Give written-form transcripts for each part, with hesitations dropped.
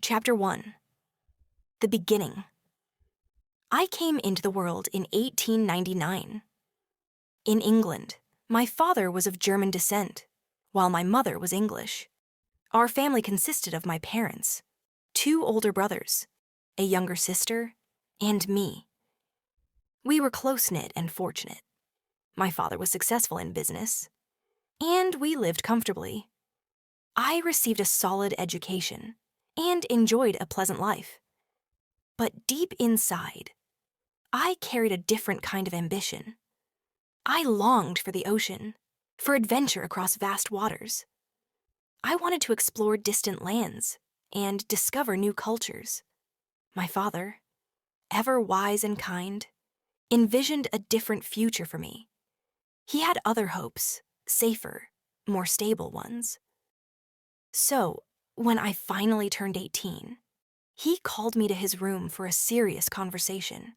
Chapter 1. The Beginning. I came into the world in 1899. In England, my father was of German descent, while my mother was English. Our family consisted of my parents, two older brothers, a younger sister, and me. We were close-knit and fortunate. My father was successful in business, and we lived comfortably. I received a solid education and enjoyed a pleasant life. But deep inside, I carried a different kind of ambition. I longed for the ocean, for adventure across vast waters. I wanted to explore distant lands and discover new cultures. My father, ever wise and kind, envisioned a different future for me. He had other hopes, safer, more stable ones. So, when I finally turned 18, he called me to his room for a serious conversation.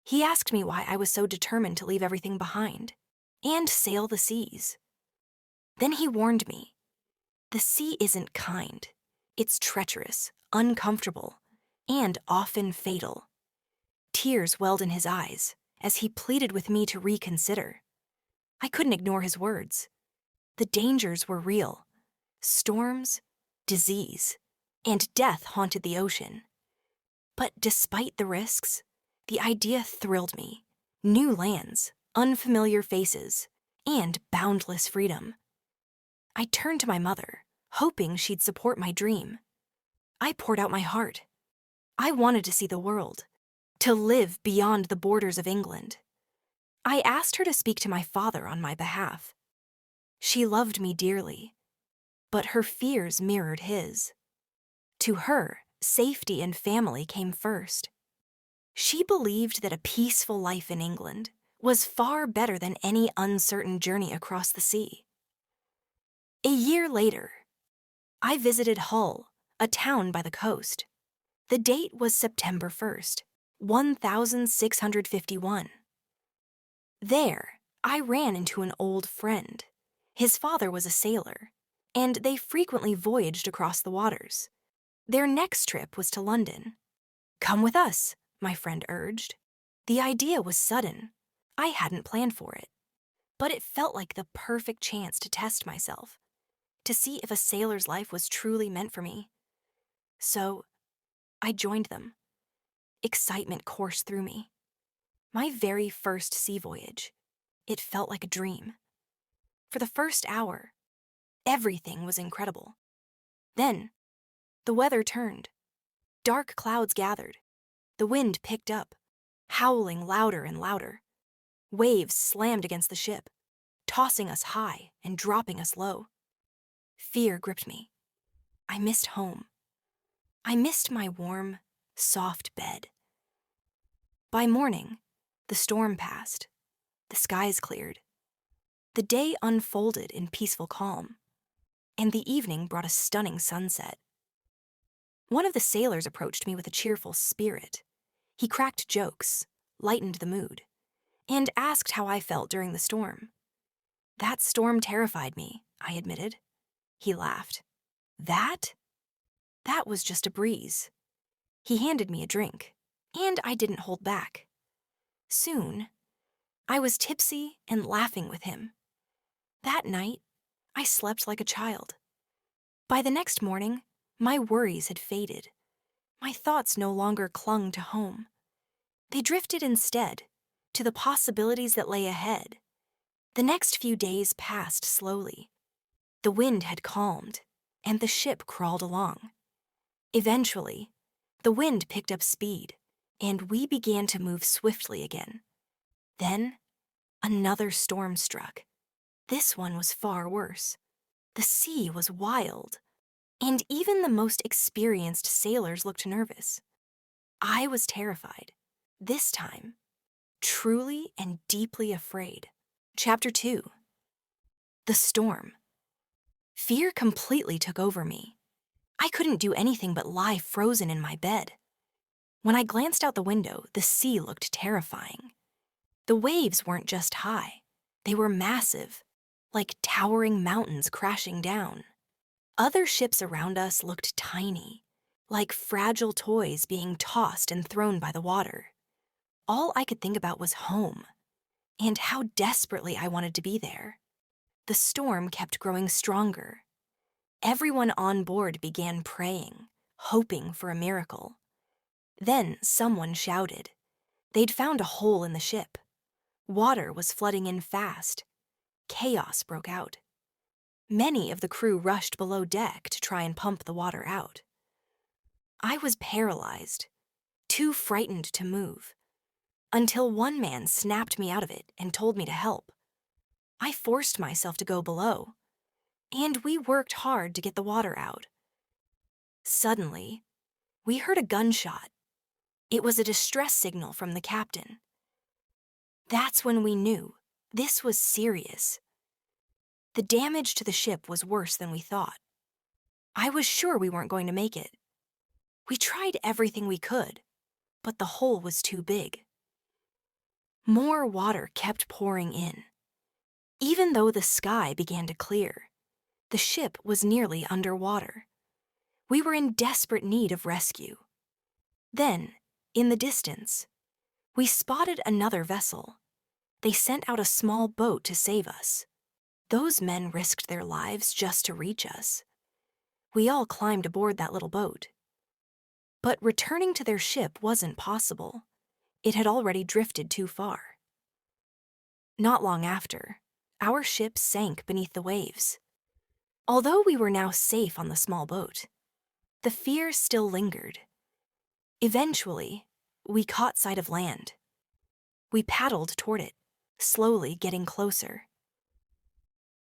He asked me why I was so determined to leave everything behind and sail the seas. Then he warned me, the sea isn't kind. It's treacherous, uncomfortable, and often fatal. Tears welled in his eyes as he pleaded with me to reconsider. I couldn't ignore his words. The dangers were real. Storms, disease, and death haunted the ocean. But despite the risks, the idea thrilled me. New lands, unfamiliar faces, and boundless freedom. I turned to my mother, hoping she'd support my dream. I poured out my heart. I wanted to see the world, to live beyond the borders of England. I asked her to speak to my father on my behalf. She loved me dearly, but her fears mirrored his. To her, safety and family came first. She believed that a peaceful life in England was far better than any uncertain journey across the sea. A year later, I visited Hull, a town by the coast. The date was September 1st, 1651. There, I ran into an old friend. His father was a sailor, and they frequently voyaged across the waters. Their next trip was to London. "Come with us," my friend urged. The idea was sudden. I hadn't planned for it. But it felt like the perfect chance to test myself, to see if a sailor's life was truly meant for me. So, I joined them. Excitement coursed through me. My very first sea voyage. It felt like a dream. For the first hour, everything was incredible. Then, the weather turned. Dark clouds gathered. The wind picked up, howling louder and louder. Waves slammed against the ship, tossing us high and dropping us low. Fear gripped me. I missed home. I missed my warm, soft bed. By morning, the storm passed. The skies cleared. The day unfolded in peaceful calm, and the evening brought a stunning sunset. One of the sailors approached me with a cheerful spirit. He cracked jokes, lightened the mood, and asked how I felt during the storm. "That storm terrified me," I admitted. He laughed. "That? That was just a breeze." He handed me a drink, and I didn't hold back. Soon, I was tipsy and laughing with him. That night, I slept like a child. By the next morning, my worries had faded. My thoughts no longer clung to home. They drifted instead to the possibilities that lay ahead. The next few days passed slowly. The wind had calmed, and the ship crawled along. Eventually, the wind picked up speed, and we began to move swiftly again. Then, another storm struck. This one was far worse. The sea was wild, and even the most experienced sailors looked nervous. I was terrified, this time, truly and deeply afraid. Chapter 2. The Storm. Fear completely took over me. I couldn't do anything but lie frozen in my bed. When I glanced out the window, the sea looked terrifying. The waves weren't just high, they were massive, like towering mountains crashing down. Other ships around us looked tiny, like fragile toys being tossed and thrown by the water. All I could think about was home, and how desperately I wanted to be there. The storm kept growing stronger. Everyone on board began praying, hoping for a miracle. Then someone shouted. They'd found a hole in the ship. Water was flooding in fast. Chaos broke out. Many of the crew rushed below deck to try and pump the water out. I was paralyzed, too frightened to move, until one man snapped me out of it and told me to help. I forced myself to go below, and we worked hard to get the water out. Suddenly, we heard a gunshot. It was a distress signal from the captain. That's when we knew this was serious. The damage to the ship was worse than we thought. I was sure we weren't going to make it. We tried everything we could, but the hole was too big. More water kept pouring in. Even though the sky began to clear, the ship was nearly underwater. We were in desperate need of rescue. Then, in the distance, we spotted another vessel. They sent out a small boat to save us. Those men risked their lives just to reach us. We all climbed aboard that little boat. But returning to their ship wasn't possible. It had already drifted too far. Not long after, our ship sank beneath the waves. Although we were now safe on the small boat, the fear still lingered. Eventually, we caught sight of land. We paddled toward it, slowly getting closer.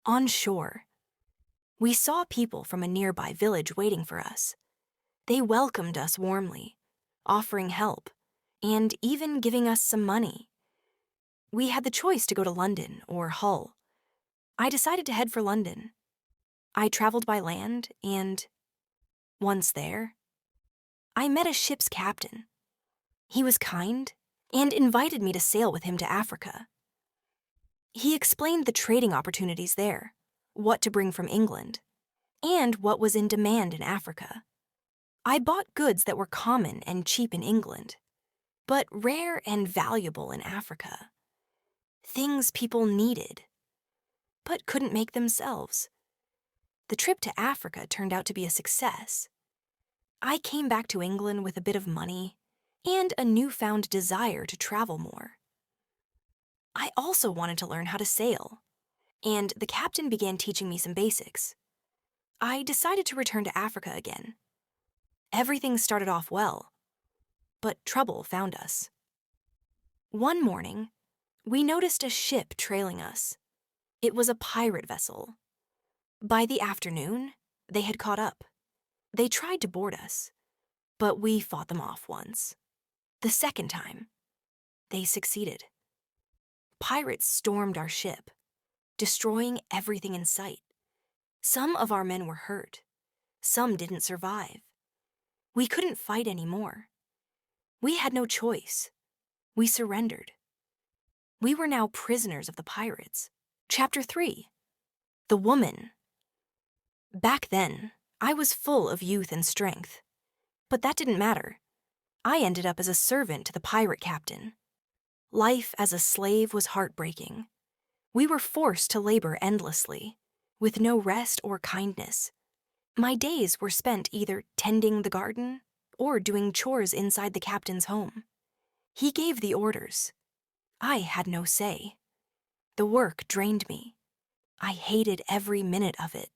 On shore, we saw people from a nearby village waiting for us. They welcomed us warmly, offering help, and even giving us some money. We had the choice to go to London or Hull. I decided to head for London. I traveled by land, and once there, I met a ship's captain. He was kind and invited me to sail with him to Africa. He explained the trading opportunities there, what to bring from England, and what was in demand in Africa. I bought goods that were common and cheap in England, but rare and valuable in Africa. Things people needed, but couldn't make themselves. The trip to Africa turned out to be a success. I came back to England with a bit of money and a newfound desire to travel more. I also wanted to learn how to sail, and the captain began teaching me some basics. I decided to return to Africa again. Everything started off well, but trouble found us. One morning, we noticed a ship trailing us. It was a pirate vessel. By the afternoon, they had caught up. They tried to board us, but we fought them off once. The second time, they succeeded. Pirates stormed our ship, destroying everything in sight. Some of our men were hurt. Some didn't survive. We couldn't fight anymore. We had no choice. We surrendered. We were now prisoners of the pirates. Chapter 3. The Woman. Back then, I was full of youth and strength. But that didn't matter. I ended up as a servant to the pirate captain. Life as a slave was heartbreaking. We were forced to labor endlessly, with no rest or kindness. My days were spent either tending the garden or doing chores inside the captain's home. He gave the orders. I had no say. The work drained me. I hated every minute of it.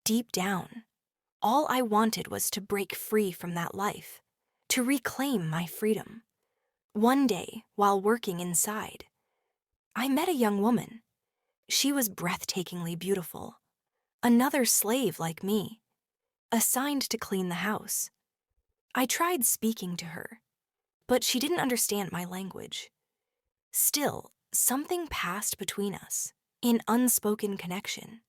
Deep down, all I wanted was to break free from that life, to reclaim my freedom. One day, while working inside, I met a young woman. She was breathtakingly beautiful. Another slave like me, assigned to clean the house. I tried speaking to her, but she didn't understand my language. Still, something passed between us, an unspoken connection.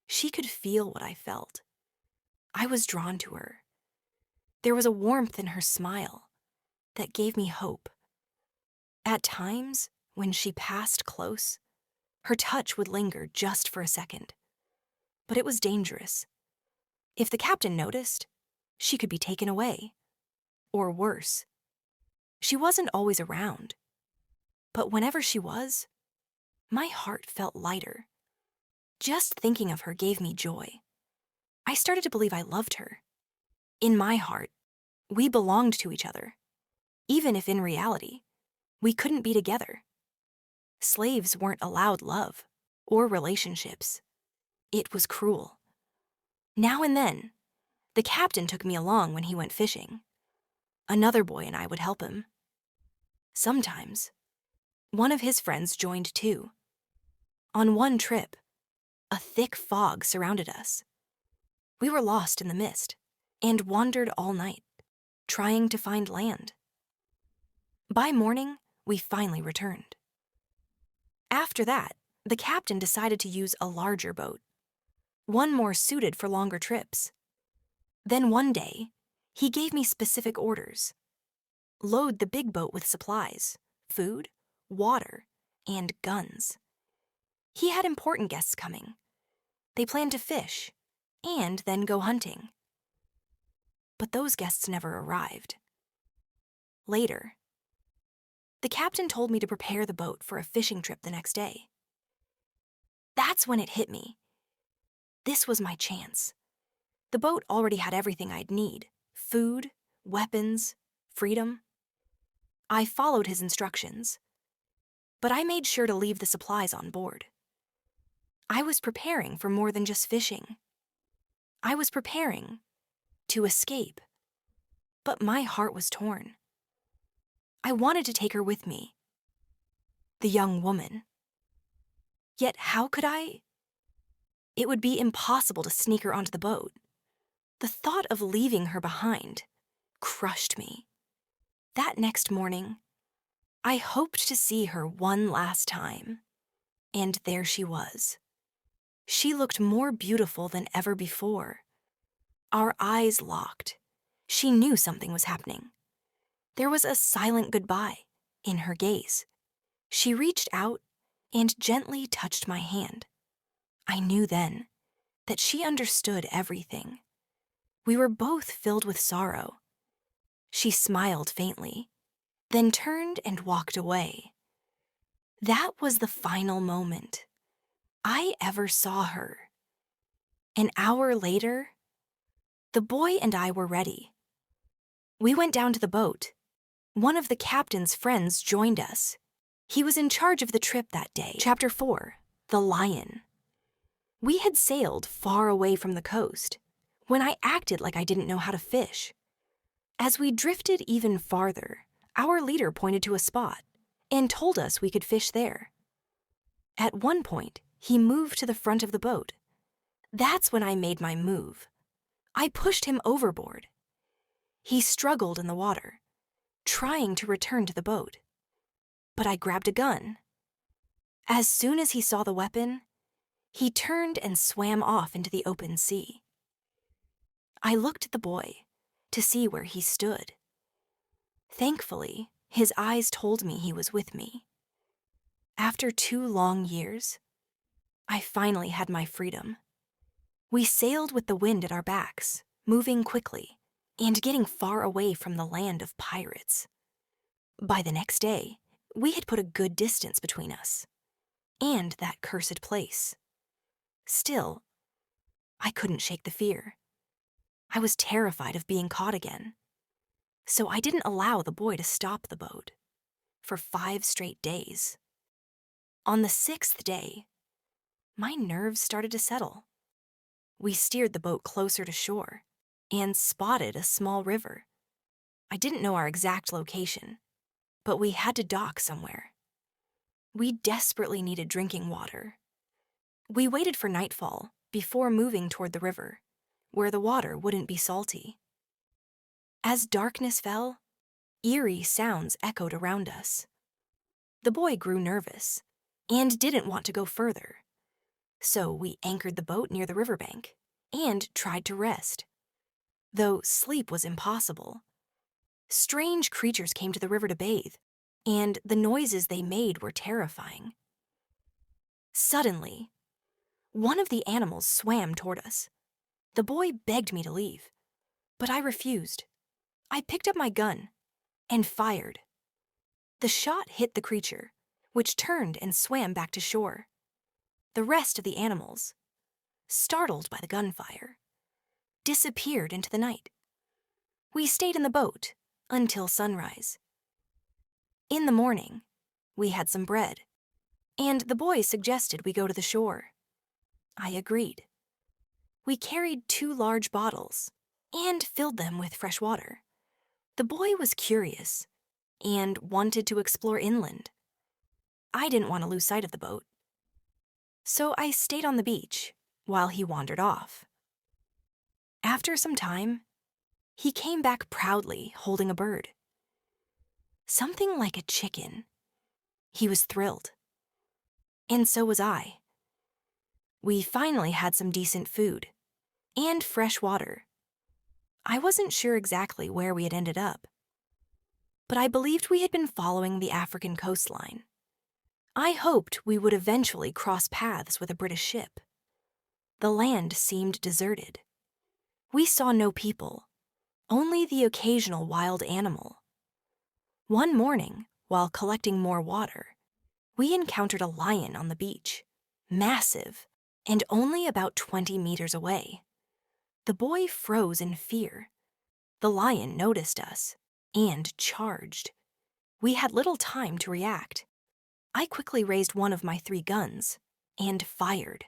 She could feel what I felt. I was drawn to her. There was a warmth in her smile that gave me hope. At times, when she passed close, her touch would linger just for a second. But it was dangerous. If the captain noticed, she could be taken away. Or worse, she wasn't always around. But whenever she was, my heart felt lighter. Just thinking of her gave me joy. I started to believe I loved her. In my heart, we belonged to each other, even if in reality, we couldn't be together. Slaves weren't allowed love or relationships. It was cruel. Now and then, the captain took me along when he went fishing. Another boy and I would help him. Sometimes, one of his friends joined too. On one trip, a thick fog surrounded us. We were lost in the mist and wandered all night, trying to find land. By morning, we finally returned. After that, the captain decided to use a larger boat, one more suited for longer trips. Then one day, he gave me specific orders. Load the big boat with supplies, food, water, and guns. He had important guests coming. They planned to fish and then go hunting. But those guests never arrived. Later, the captain told me to prepare the boat for a fishing trip the next day. That's when it hit me. This was my chance. The boat already had everything I'd need: food, weapons, freedom. I followed his instructions, but I made sure to leave the supplies on board. I was preparing for more than just fishing. I was preparing to escape, but my heart was torn. I wanted to take her with me, the young woman. Yet how could I? It would be impossible to sneak her onto the boat. The thought of leaving her behind crushed me. That next morning, I hoped to see her one last time, and there she was. She looked more beautiful than ever before. Our eyes locked. She knew something was happening. There was a silent goodbye in her gaze. She reached out and gently touched my hand. I knew then that she understood everything. We were both filled with sorrow. She smiled faintly, then turned and walked away. That was the final moment I ever saw her. An hour later, the boy and I were ready. We went down to the boat. One of the captain's friends joined us. He was in charge of the trip that day. Chapter 4, The Lion. We had sailed far away from the coast when I acted like I didn't know how to fish. As we drifted even farther, our leader pointed to a spot and told us we could fish there. At one point, he moved to the front of the boat. That's when I made my move. I pushed him overboard. He struggled in the water, trying to return to the boat. But I grabbed a gun. As soon as he saw the weapon, he turned and swam off into the open sea. I looked at the boy to see where he stood. Thankfully, his eyes told me he was with me. After 2 long years, I finally had my freedom. We sailed with the wind at our backs, moving quickly and getting far away from the land of pirates. By the next day, we had put a good distance between us and that cursed place. Still, I couldn't shake the fear. I was terrified of being caught again. So I didn't allow the boy to stop the boat for 5 straight days. On the 6th day, my nerves started to settle. We steered the boat closer to shore and spotted a small river. I didn't know our exact location, but we had to dock somewhere. We desperately needed drinking water. We waited for nightfall before moving toward the river, where the water wouldn't be salty. As darkness fell, eerie sounds echoed around us. The boy grew nervous and didn't want to go further. So we anchored the boat near the riverbank and tried to rest. Though sleep was impossible. Strange creatures came to the river to bathe, and the noises they made were terrifying. Suddenly, one of the animals swam toward us. The boy begged me to leave, But I refused. I picked up my gun and fired. The shot hit the creature, which turned and swam back to shore. The rest of the animals, startled by the gunfire, disappeared into the night. We stayed in the boat until sunrise. In the morning, we had some bread, and the boy suggested we go to the shore. I agreed. We carried 2 large bottles and filled them with fresh water. The boy was curious and wanted to explore inland. I didn't want to lose sight of the boat, so I stayed on the beach while he wandered off. After some time, he came back proudly holding a bird. Something like a chicken. He was thrilled. And so was I. We finally had some decent food and fresh water. I wasn't sure exactly where we had ended up, but I believed we had been following the African coastline. I hoped we would eventually cross paths with a British ship. The land seemed deserted. We saw no people, only the occasional wild animal. One morning, while collecting more water, we encountered a lion on the beach, massive, and only about 20 meters away. The boy froze in fear. The lion noticed us and charged. We had little time to react. I quickly raised one of my 3 guns and fired.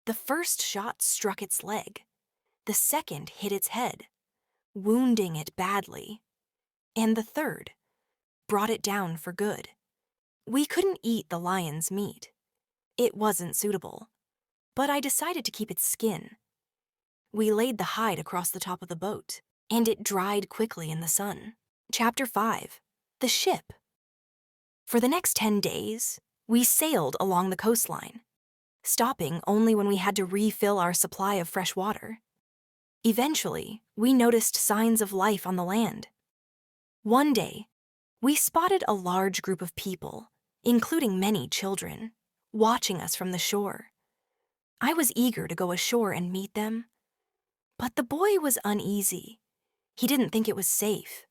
The first shot struck its leg. The second hit its head, wounding it badly. And the third brought it down for good. We couldn't eat the lion's meat. It wasn't suitable, but I decided to keep its skin. We laid the hide across the top of the boat, and it dried quickly in the sun. Chapter 5. The Ship. For the next 10 days, we sailed along the coastline, stopping only when we had to refill our supply of fresh water. Eventually, we noticed signs of life on the land. One day, we spotted a large group of people, including many children, watching us from the shore. I was eager to go ashore and meet them, but the boy was uneasy. He didn't think it was safe.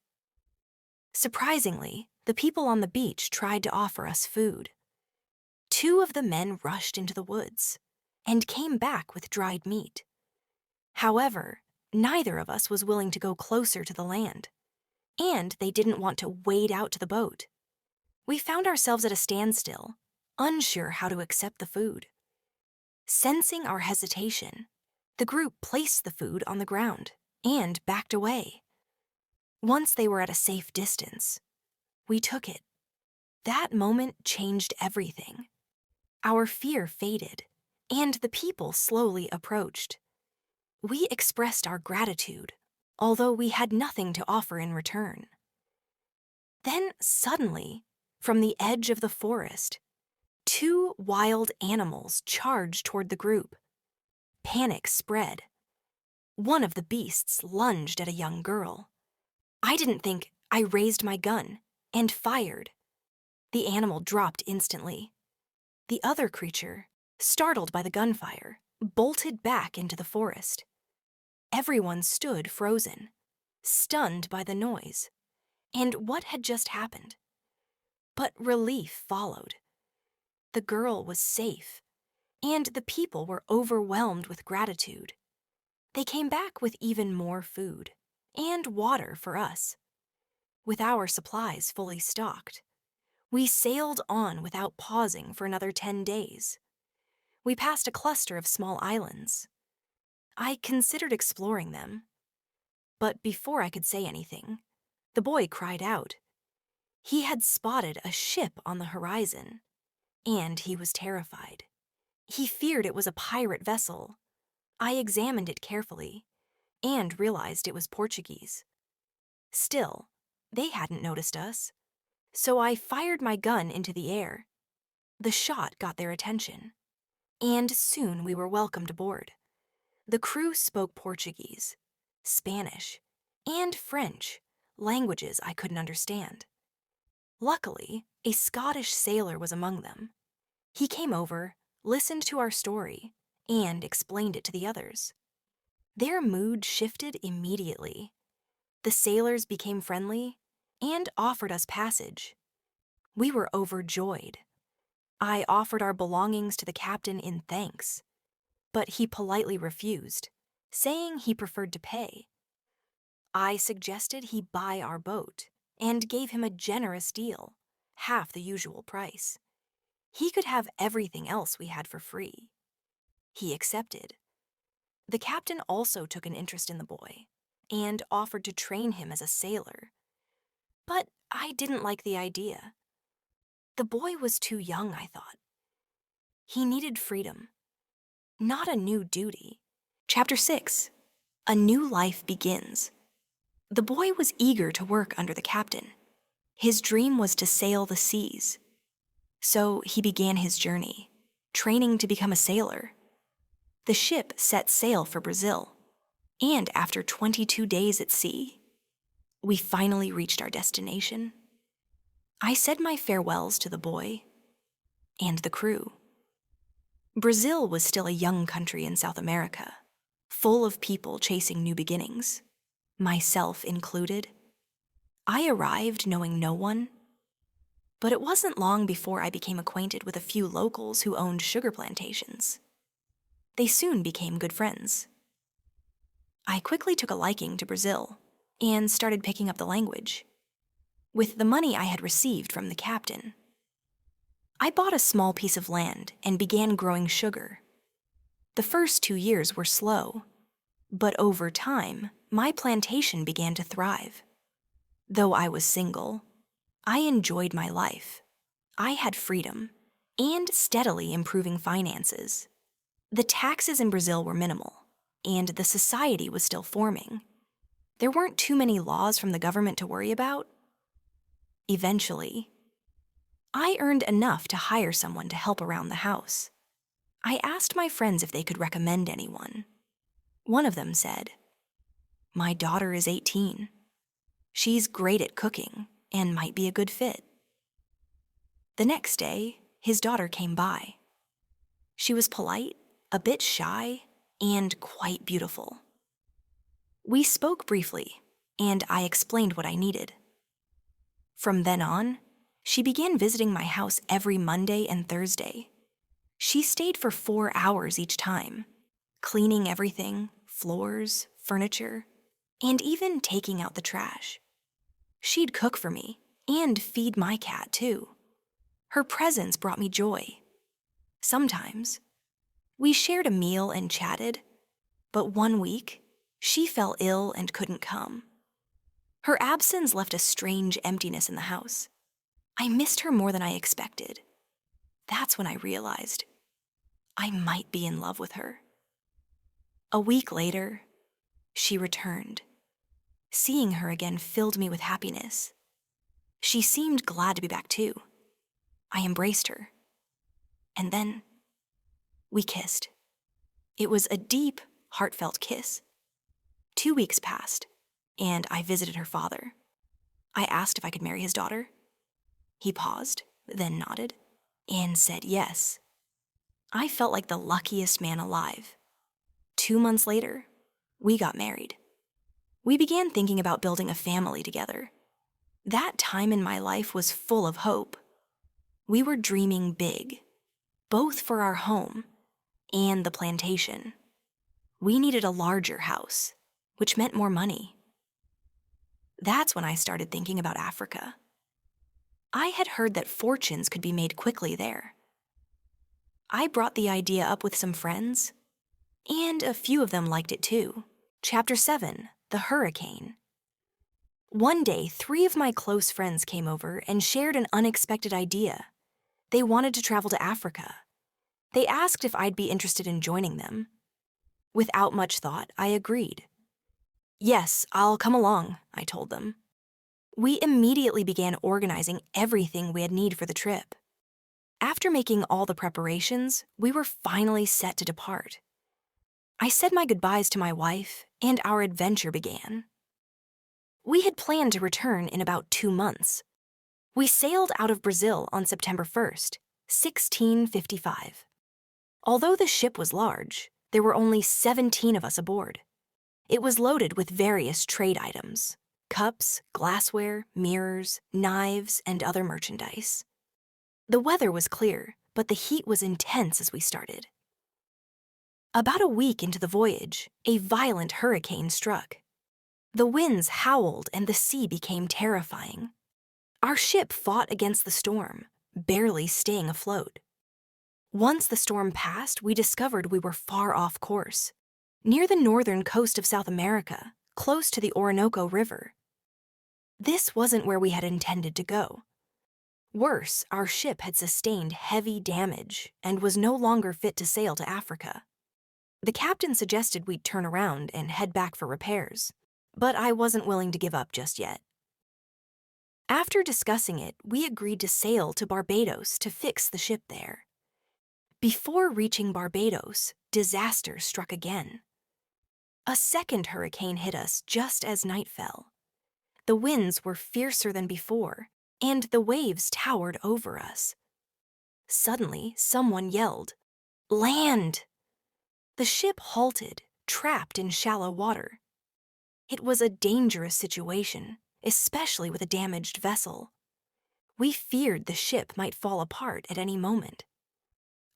Surprisingly, the people on the beach tried to offer us food. 2 of the men rushed into the woods and came back with dried meat. However, neither of us was willing to go closer to the land, and they didn't want to wade out to the boat. We found ourselves at a standstill, unsure how to accept the food. Sensing our hesitation, the group placed the food on the ground and backed away. Once they were at a safe distance, we took it. That moment changed everything. Our fear faded, and the people slowly approached. We expressed our gratitude, although we had nothing to offer in return. Then suddenly, from the edge of the forest, 2 wild animals charged toward the group. Panic spread. One of the beasts lunged at a young girl. I didn't think. I raised my gun and fired. The animal dropped instantly. The other creature, startled by the gunfire, bolted back into the forest. Everyone stood frozen, stunned by the noise and what had just happened. But relief followed. The girl was safe, and the people were overwhelmed with gratitude. They came back with even more food and water for us. With our supplies fully stocked, we sailed on without pausing for another 10 days. We passed a cluster of small islands. I considered exploring them, but before I could say anything, the boy cried out. He had spotted a ship on the horizon, and he was terrified. He feared it was a pirate vessel. I examined it carefully and realized it was Portuguese. Still, they hadn't noticed us, so I fired my gun into the air. The shot got their attention, and soon we were welcomed aboard. The crew spoke Portuguese, Spanish, and French, languages I couldn't understand. Luckily, a Scottish sailor was among them. He came over, listened to our story, and explained it to the others. Their mood shifted immediately. The sailors became friendly and offered us passage. We were overjoyed. I offered our belongings to the captain in thanks, but he politely refused, saying he preferred to pay. I suggested he buy our boat and gave him a generous deal, half the usual price. He could have everything else we had for free. He accepted. The captain also took an interest in the boy and offered to train him as a sailor. But I didn't like the idea. The boy was too young, I thought. He needed freedom, not a new duty. Chapter 6. A New Life Begins. The boy was eager to work under the captain. His dream was to sail the seas. So he began his journey, training to become a sailor. The ship set sail for Brazil, and after 22 days at sea, we finally reached our destination. I said my farewells to the boy and the crew. Brazil was still a young country in South America, full of people chasing new beginnings, myself included. I arrived knowing no one, but it wasn't long before I became acquainted with a few locals who owned sugar plantations. They soon became good friends. I quickly took a liking to Brazil and started picking up the language. With the money I had received from the captain, I bought a small piece of land and began growing sugar. The first 2 years were slow, but over time, my plantation began to thrive. Though I was single, I enjoyed my life. I had freedom and steadily improving finances. The taxes in Brazil were minimal, and the society was still forming. There weren't too many laws from the government to worry about. Eventually, I earned enough to hire someone to help around the house. I asked my friends if they could recommend anyone. One of them said, "My daughter is 18. She's great at cooking and might be a good fit." The next day, his daughter came by. She was polite, a bit shy, and quite beautiful. We spoke briefly, and I explained what I needed. From then on, she began visiting my house every Monday and Thursday. She stayed for 4 hours each time, cleaning everything, floors, furniture, and even taking out the trash. She'd cook for me and feed my cat, too. Her presence brought me joy. Sometimes, we shared a meal and chatted, but one week, she fell ill and couldn't come. Her absence left a strange emptiness in the house. I missed her more than I expected. That's when I realized I might be in love with her. A week later, she returned. Seeing her again filled me with happiness. She seemed glad to be back too. I embraced her. And then, we kissed. It was a deep, heartfelt kiss. 2 weeks passed, and I visited her father. I asked if I could marry his daughter. He paused, then nodded, and said yes. I felt like the luckiest man alive. 2 months later, we got married. We began thinking about building a family together. That time in my life was full of hope. We were dreaming big, both for our home and the plantation. We needed a larger house, which meant more money. That's when I started thinking about Africa. I had heard that fortunes could be made quickly there. I brought the idea up with some friends, and a few of them liked it too. Chapter 7, The Hurricane. One day, 3 of my close friends came over and shared an unexpected idea. They wanted to travel to Africa. They asked if I'd be interested in joining them. Without much thought, I agreed. "Yes, I'll come along," I told them. We immediately began organizing everything we'd need for the trip. After making all the preparations, we were finally set to depart. I said my goodbyes to my wife, and our adventure began. We had planned to return in about 2 months. We sailed out of Brazil on September 1st, 1655. Although the ship was large, there were only 17 of us aboard. It was loaded with various trade items: cups, glassware, mirrors, knives, and other merchandise. The weather was clear, but the heat was intense as we started. About a week into the voyage, a violent hurricane struck. The winds howled and the sea became terrifying. Our ship fought against the storm, barely staying afloat. Once the storm passed, we discovered we were far off course, near the northern coast of South America, close to the Orinoco River. This wasn't where we had intended to go. Worse, our ship had sustained heavy damage and was no longer fit to sail to Africa. The captain suggested we'd turn around and head back for repairs, but I wasn't willing to give up just yet. After discussing it, we agreed to sail to Barbados to fix the ship there. Before reaching Barbados, disaster struck again. A second hurricane hit us just as night fell. The winds were fiercer than before, and the waves towered over us. Suddenly, someone yelled, "Land!" The ship halted, trapped in shallow water. It was a dangerous situation, especially with a damaged vessel. We feared the ship might fall apart at any moment.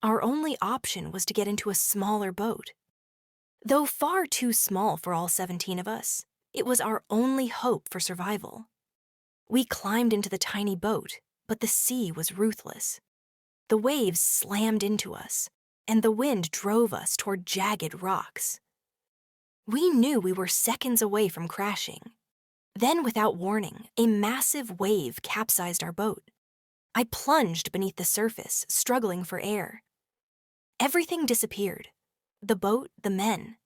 Our only option was to get into a smaller boat. Though far too small for all 17 of us, it was our only hope for survival. We climbed into the tiny boat, but the sea was ruthless. The waves slammed into us, and the wind drove us toward jagged rocks. We knew we were seconds away from crashing. Then, without warning, a massive wave capsized our boat. I plunged beneath the surface, struggling for air. Everything disappeared: the boat, the men,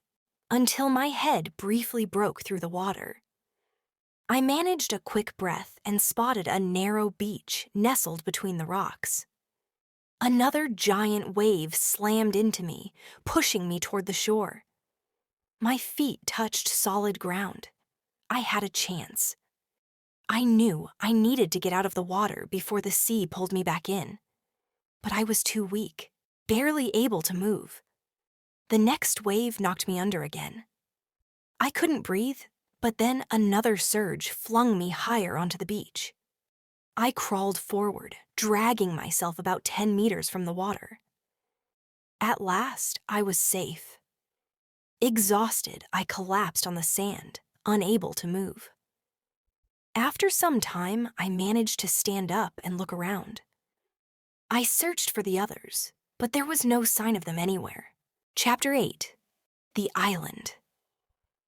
until my head briefly broke through the water. I managed a quick breath and spotted a narrow beach nestled between the rocks. Another giant wave slammed into me, pushing me toward the shore. My feet touched solid ground. I had a chance. I knew I needed to get out of the water before the sea pulled me back in. But I was too weak, barely able to move. The next wave knocked me under again. I couldn't breathe, but then another surge flung me higher onto the beach. I crawled forward, dragging myself about 10 meters from the water. At last, I was safe. Exhausted, I collapsed on the sand, unable to move. After some time, I managed to stand up and look around. I searched for the others, but there was no sign of them anywhere. Chapter 8. The Island.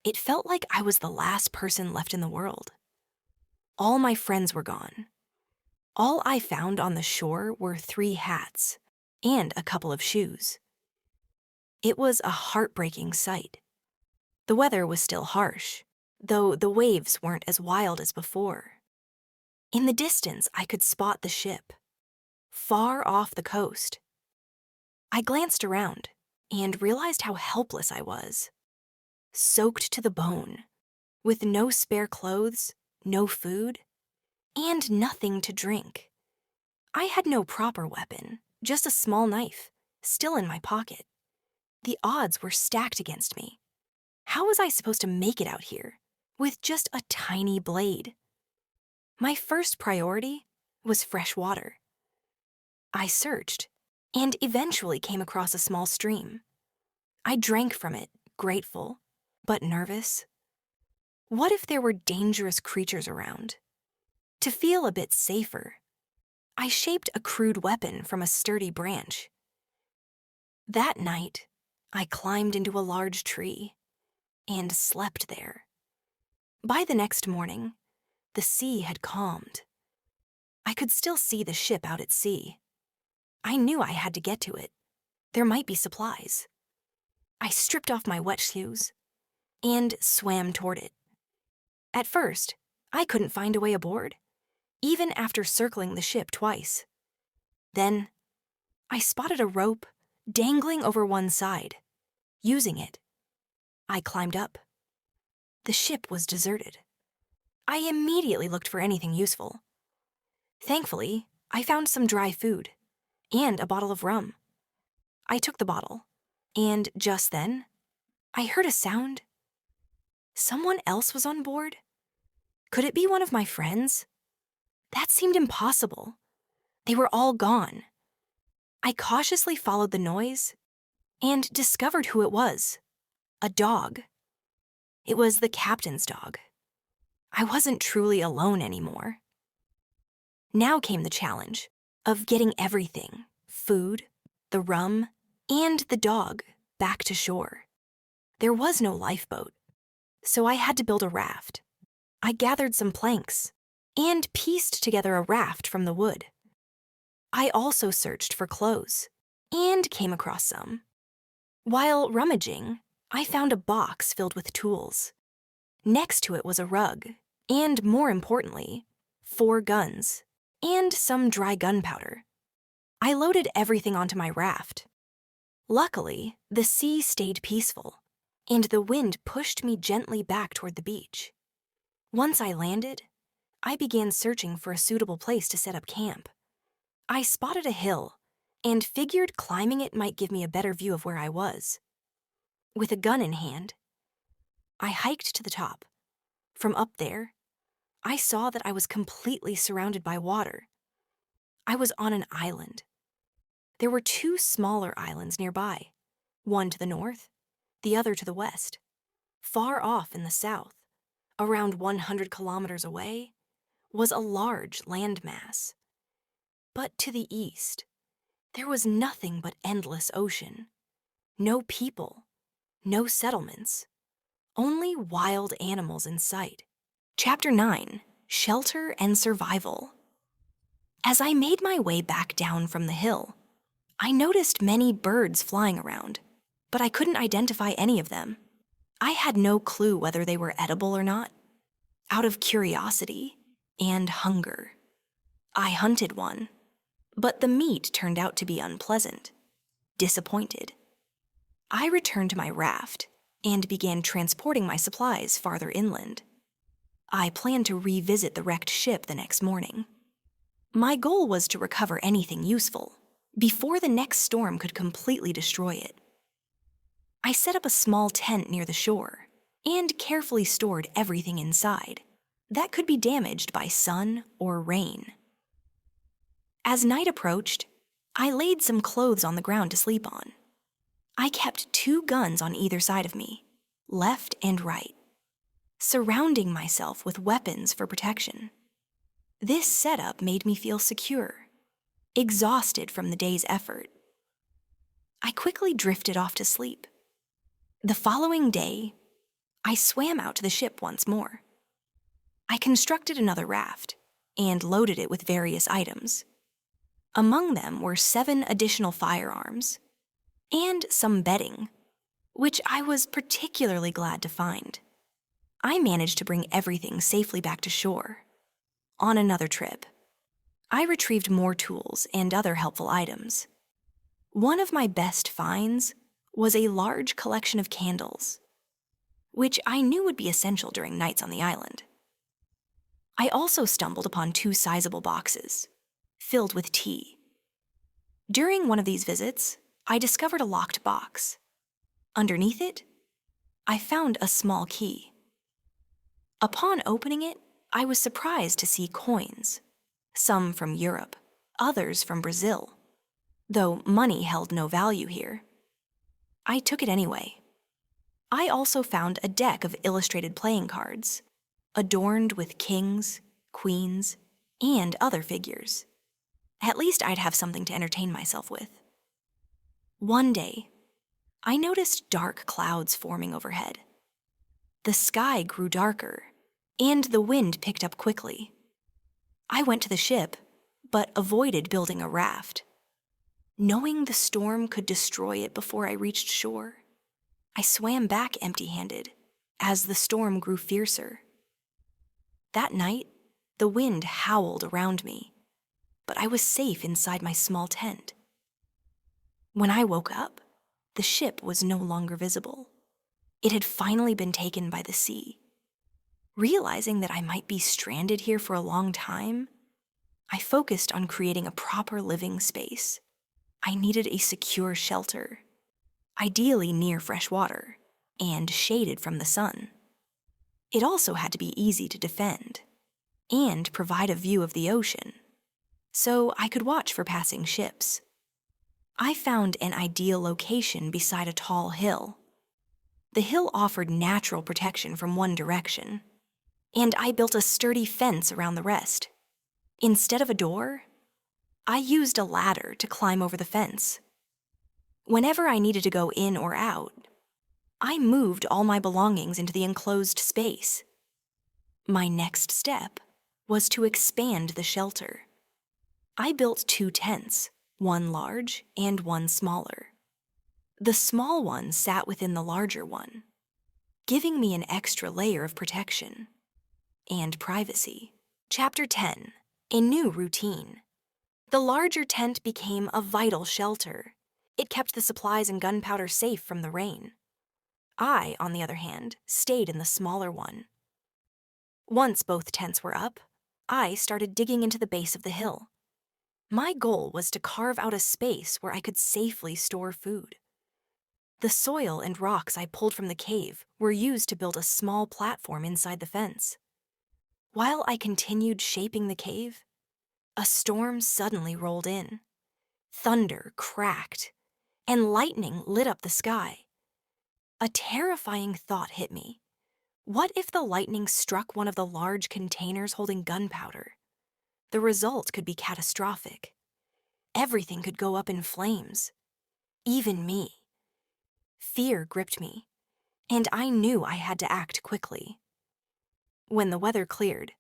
It felt like I was the last person left in the world. All my friends were gone. All I found on the shore were 3 hats and a couple of shoes. It was a heartbreaking sight. The weather was still harsh, though the waves weren't as wild as before. In the distance, I could spot the ship, far off the coast. I glanced around and realized how helpless I was. Soaked to the bone, with no spare clothes, no food, and nothing to drink. I had no proper weapon, just a small knife, still in my pocket. The odds were stacked against me. How was I supposed to make it out here, with just a tiny blade? My first priority was fresh water. I searched, and eventually came across a small stream. I drank from it, grateful, but nervous. What if there were dangerous creatures around? To feel a bit safer, I shaped a crude weapon from a sturdy branch. That night, I climbed into a large tree and slept there. By the next morning, the sea had calmed. I could still see the ship out at sea. I knew I had to get to it. There might be supplies. I stripped off my wet shoes and swam toward it. At first, I couldn't find a way aboard, even after circling the ship twice. Then, I spotted a rope dangling over one side. Using it, I climbed up. The ship was deserted. I immediately looked for anything useful. Thankfully, I found some dry food and a bottle of rum. I took the bottle, and just then, I heard a sound Someone else was on board? Could it be one of my friends? That seemed impossible. They were all gone. I cautiously followed the noise and discovered who it was. A dog. It was the captain's dog. I wasn't truly alone anymore. Now came the challenge of getting everything, food, the rum, and the dog, back to shore. There was no lifeboat, so I had to build a raft. I gathered some planks and pieced together a raft from the wood. I also searched for clothes and came across some. While rummaging, I found a box filled with tools. Next to it was a rug, and more importantly, 4 guns and some dry gunpowder. I loaded everything onto my raft. Luckily, the sea stayed peaceful, and the wind pushed me gently back toward the beach. Once I landed, I began searching for a suitable place to set up camp. I spotted a hill and figured climbing it might give me a better view of where I was. With a gun in hand, I hiked to the top. From up there, I saw that I was completely surrounded by water. I was on an island. There were 2 smaller islands nearby, one to the north, the other to the west. Far off in the south, around 100 kilometers away, was a large landmass. But to the east, there was nothing but endless ocean. No people, no settlements, only wild animals in sight. Chapter 9, Shelter and Survival. As I made my way back down from the hill, I noticed many birds flying around, but I couldn't identify any of them. I had no clue whether they were edible or not. Out of curiosity and hunger, I hunted one, but the meat turned out to be unpleasant. Disappointed, I returned to my raft and began transporting my supplies farther inland. I planned to revisit the wrecked ship the next morning. My goal was to recover anything useful before the next storm could completely destroy it. I set up a small tent near the shore and carefully stored everything inside that could be damaged by sun or rain. As night approached, I laid some clothes on the ground to sleep on. I kept 2 guns on either side of me, left and right, surrounding myself with weapons for protection. This setup made me feel secure, exhausted from the day's effort. I quickly drifted off to sleep. The following day, I swam out to the ship once more. I constructed another raft and loaded it with various items. Among them were 7 additional firearms and some bedding, which I was particularly glad to find. I managed to bring everything safely back to shore. On another trip, I retrieved more tools and other helpful items. One of my best finds was a large collection of candles, which I knew would be essential during nights on the island. I also stumbled upon 2 sizable boxes, filled with tea. During one of these visits, I discovered a locked box. Underneath it, I found a small key. Upon opening it, I was surprised to see coins, some from Europe, others from Brazil, though money held no value here. I took it anyway. I also found a deck of illustrated playing cards, adorned with kings, queens, and other figures. At least I'd have something to entertain myself with. One day, I noticed dark clouds forming overhead. The sky grew darker, and the wind picked up quickly. I went to the ship, but avoided building a raft. Knowing the storm could destroy it before I reached shore, I swam back empty-handed as the storm grew fiercer. That night, the wind howled around me, but I was safe inside my small tent. When I woke up, the ship was no longer visible. It had finally been taken by the sea. Realizing that I might be stranded here for a long time, I focused on creating a proper living space. I needed a secure shelter, ideally near fresh water and shaded from the sun. It also had to be easy to defend and provide a view of the ocean, so I could watch for passing ships. I found an ideal location beside a tall hill. The hill offered natural protection from one direction, and I built a sturdy fence around the rest. Instead of a door, I used a ladder to climb over the fence. Whenever I needed to go in or out, I moved all my belongings into the enclosed space. My next step was to expand the shelter. I built 2 tents, one large and one smaller. The small one sat within the larger one, giving me an extra layer of protection and privacy. Chapter 10: A New Routine. The larger tent became a vital shelter. It kept the supplies and gunpowder safe from the rain. I, on the other hand, stayed in the smaller one. Once both tents were up, I started digging into the base of the hill. My goal was to carve out a space where I could safely store food. The soil and rocks I pulled from the cave were used to build a small platform inside the fence. While I continued shaping the cave, a storm suddenly rolled in. Thunder cracked, and lightning lit up the sky. A terrifying thought hit me. What if the lightning struck one of the large containers holding gunpowder? The result could be catastrophic. Everything could go up in flames. Even me. Fear gripped me, and I knew I had to act quickly. When the weather cleared,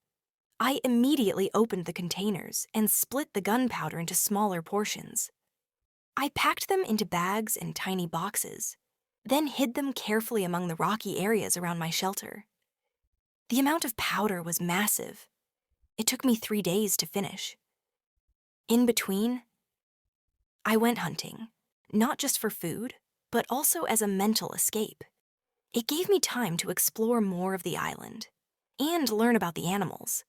I immediately opened the containers and split the gunpowder into smaller portions. I packed them into bags and tiny boxes, then hid them carefully among the rocky areas around my shelter. The amount of powder was massive. It took me 3 days to finish. In between, I went hunting, not just for food, but also as a mental escape. It gave me time to explore more of the island and learn about the animals.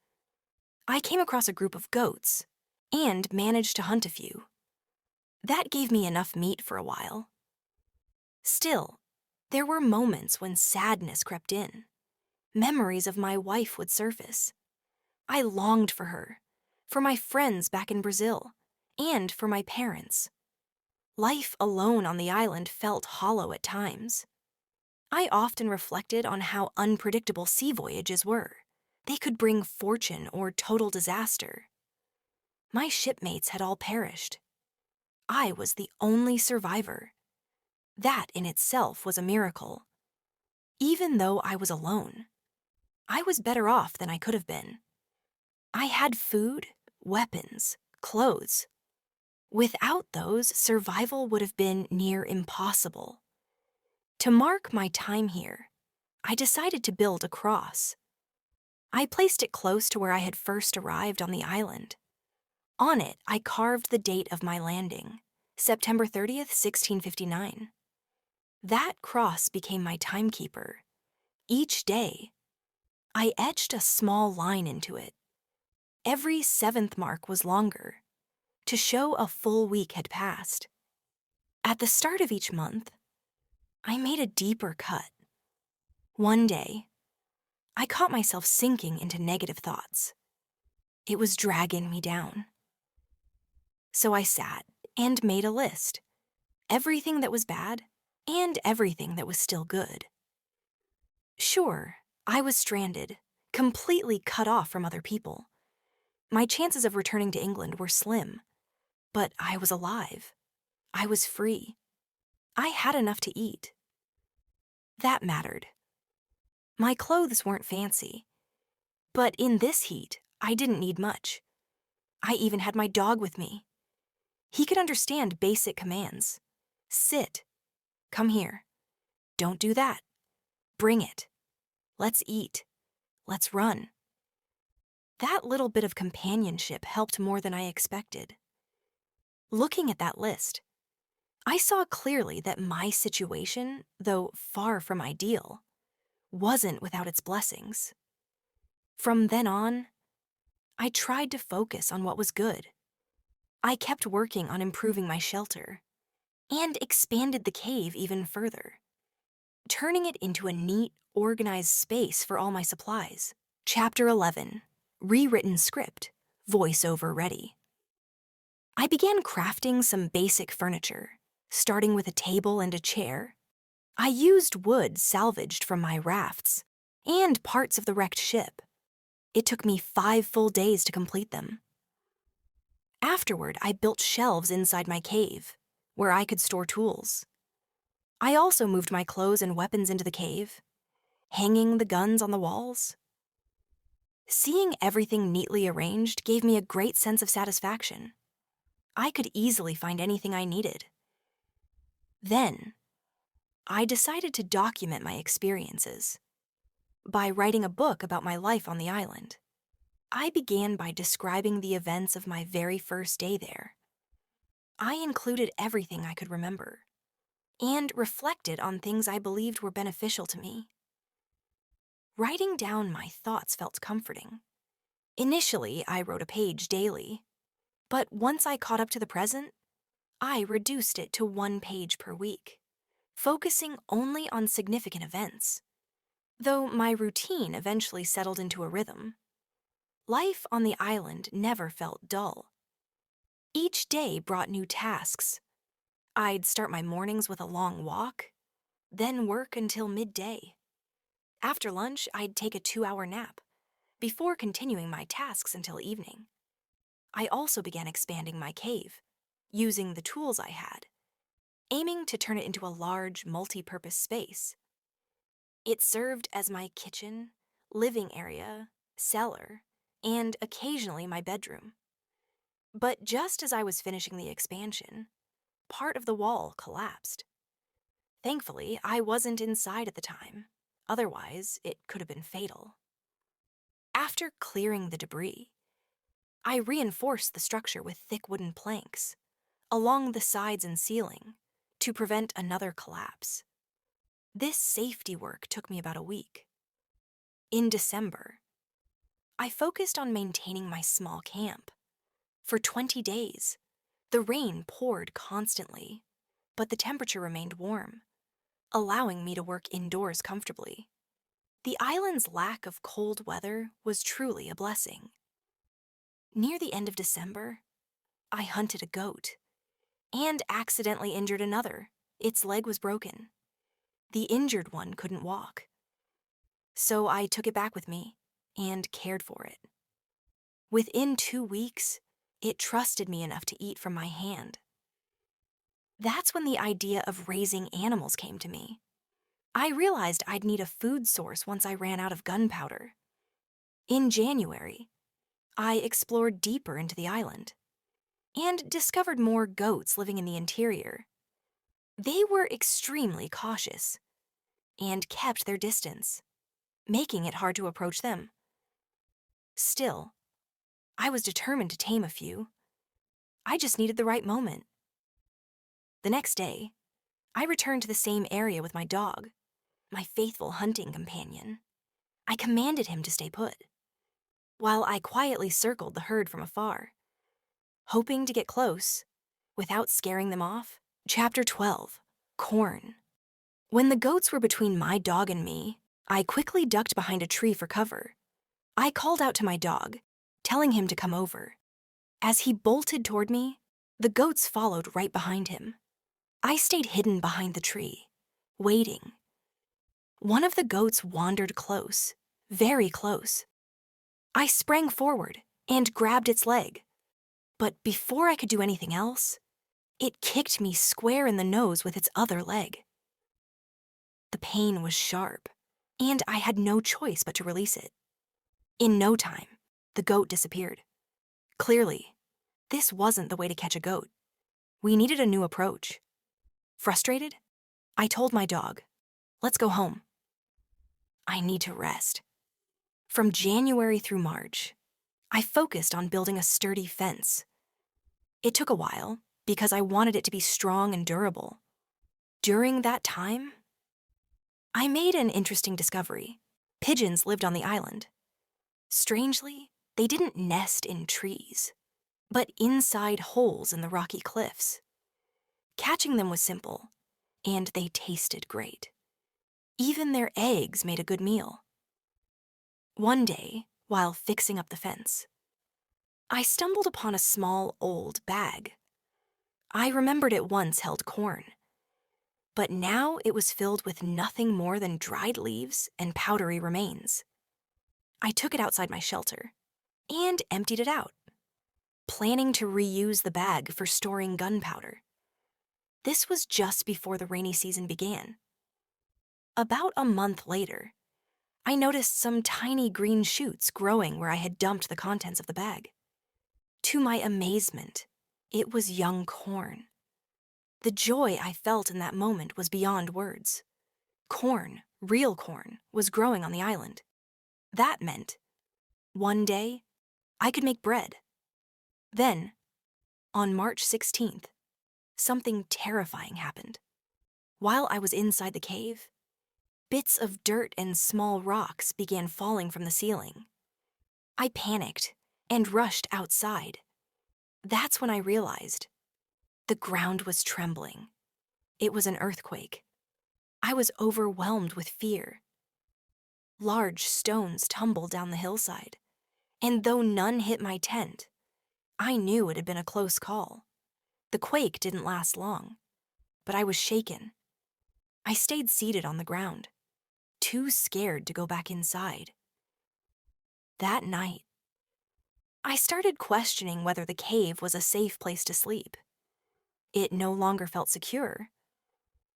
I came across a group of goats and managed to hunt a few. That gave me enough meat for a while. Still, there were moments when sadness crept in. Memories of my wife would surface. I longed for her, for my friends back in Brazil, and for my parents. Life alone on the island felt hollow at times. I often reflected on how unpredictable sea voyages were. They could bring fortune or total disaster. My shipmates had all perished. I was the only survivor. That in itself was a miracle. Even though I was alone, I was better off than I could have been. I had food, weapons, clothes. Without those, survival would have been near impossible. To mark my time here, I decided to build a cross. I placed it close to where I had first arrived on the island. On it, I carved the date of my landing, September 30th, 1659. That cross became my timekeeper. Each day, I etched a small line into it. Every 7th mark was longer, to show a full week had passed. At the start of each month, I made a deeper cut. One day, I caught myself sinking into negative thoughts. It was dragging me down. So I sat and made a list. Everything that was bad and everything that was still good. Sure, I was stranded, completely cut off from other people. My chances of returning to England were slim, but I was alive. I was free. I had enough to eat. That mattered. My clothes weren't fancy, but in this heat, I didn't need much. I even had my dog with me. He could understand basic commands. Sit. Come here. Don't do that. Bring it. Let's eat. Let's run. That little bit of companionship helped more than I expected. Looking at that list, I saw clearly that my situation, though far from ideal, wasn't without its blessings. From then on, I tried to focus on what was good. I kept working on improving my shelter and expanded the cave even further. turning it into a neat, organized space for all my supplies. Chapter 11. Rewritten script, voiceover ready. I began crafting some basic furniture, starting with a table and a chair. I used wood salvaged from my rafts and parts of the wrecked ship. It took me 5 full days to complete them. Afterward, I built shelves inside my cave, where I could store tools. I also moved my clothes and weapons into the cave, hanging the guns on the walls. Seeing everything neatly arranged gave me a great sense of satisfaction. I could easily find anything I needed. Then, I decided to document my experiences by writing a book about my life on the island. I began by describing the events of my very first day there. I included everything I could remember and reflected on things I believed were beneficial to me. Writing down my thoughts felt comforting. Initially, I wrote a page daily, but once I caught up to the present, I reduced it to 1 page per week, focusing only on significant events. Though my routine eventually settled into a rhythm, life on the island never felt dull. Each day brought new tasks. I'd start my mornings with a long walk, then work until midday. After lunch, I'd take a 2-hour nap, before continuing my tasks until evening. I also began expanding my cave, using the tools I had, aiming to turn it into a large, multi-purpose space. It served as my kitchen, living area, cellar, and occasionally my bedroom. But just as I was finishing the expansion, part of the wall collapsed. Thankfully, I wasn't inside at the time. Otherwise, it could have been fatal. After clearing the debris, I reinforced the structure with thick wooden planks along the sides and ceiling to prevent another collapse. This safety work took me about a week. In December, I focused on maintaining my small camp. For 20 days, the rain poured constantly, but the temperature remained warm, allowing me to work indoors comfortably. The island's lack of cold weather was truly a blessing. Near the end of December, I hunted a goat and accidentally injured another. Its leg was broken. The injured one couldn't walk. So I took it back with me and cared for it. Within 2 weeks, it trusted me enough to eat from my hand. That's when the idea of raising animals came to me. I realized I'd need a food source once I ran out of gunpowder. In January, I explored deeper into the island and discovered more goats living in the interior. They were extremely cautious and kept their distance, making it hard to approach them. Still, I was determined to tame a few. I just needed the right moment. The next day, I returned to the same area with my dog, my faithful hunting companion. I commanded him to stay put, while I quietly circled the herd from afar, hoping to get close without scaring them off. Chapter 12. Corn. When the goats were between my dog and me, I quickly ducked behind a tree for cover. I called out to my dog, telling him to come over. As he bolted toward me, the goats followed right behind him. I stayed hidden behind the tree, waiting. One of the goats wandered close, very close. I sprang forward and grabbed its leg. But before I could do anything else, it kicked me square in the nose with its other leg. The pain was sharp, and I had no choice but to release it. In no time, the goat disappeared. Clearly, this wasn't the way to catch a goat. We needed a new approach. Frustrated, I told my dog, "Let's go home. I need to rest." From January through March, I focused on building a sturdy fence. It took a while because I wanted it to be strong and durable. During that time, I made an interesting discovery. Pigeons lived on the island. Strangely, they didn't nest in trees, but inside holes in the rocky cliffs. Catching them was simple, and they tasted great. Even their eggs made a good meal. One day, while fixing up the fence, I stumbled upon a small, old bag. I remembered it once held corn, but now it was filled with nothing more than dried leaves and powdery remains. I took it outside my shelter and emptied it out, planning to reuse the bag for storing gunpowder. This was just before the rainy season began. About a month later, I noticed some tiny green shoots growing where I had dumped the contents of the bag. To my amazement, it was young corn. The joy I felt in that moment was beyond words. Corn, real corn, was growing on the island. That meant, one day, I could make bread. Then, on March 16th, something terrifying happened. While I was inside the cave, bits of dirt and small rocks began falling from the ceiling. I panicked and rushed outside. That's when I realized the ground was trembling. It was an earthquake. I was overwhelmed with fear. Large stones tumbled down the hillside, and though none hit my tent, I knew it had been a close call. The quake didn't last long, but I was shaken. I stayed seated on the ground, too scared to go back inside. That night, I started questioning whether the cave was a safe place to sleep. It no longer felt secure,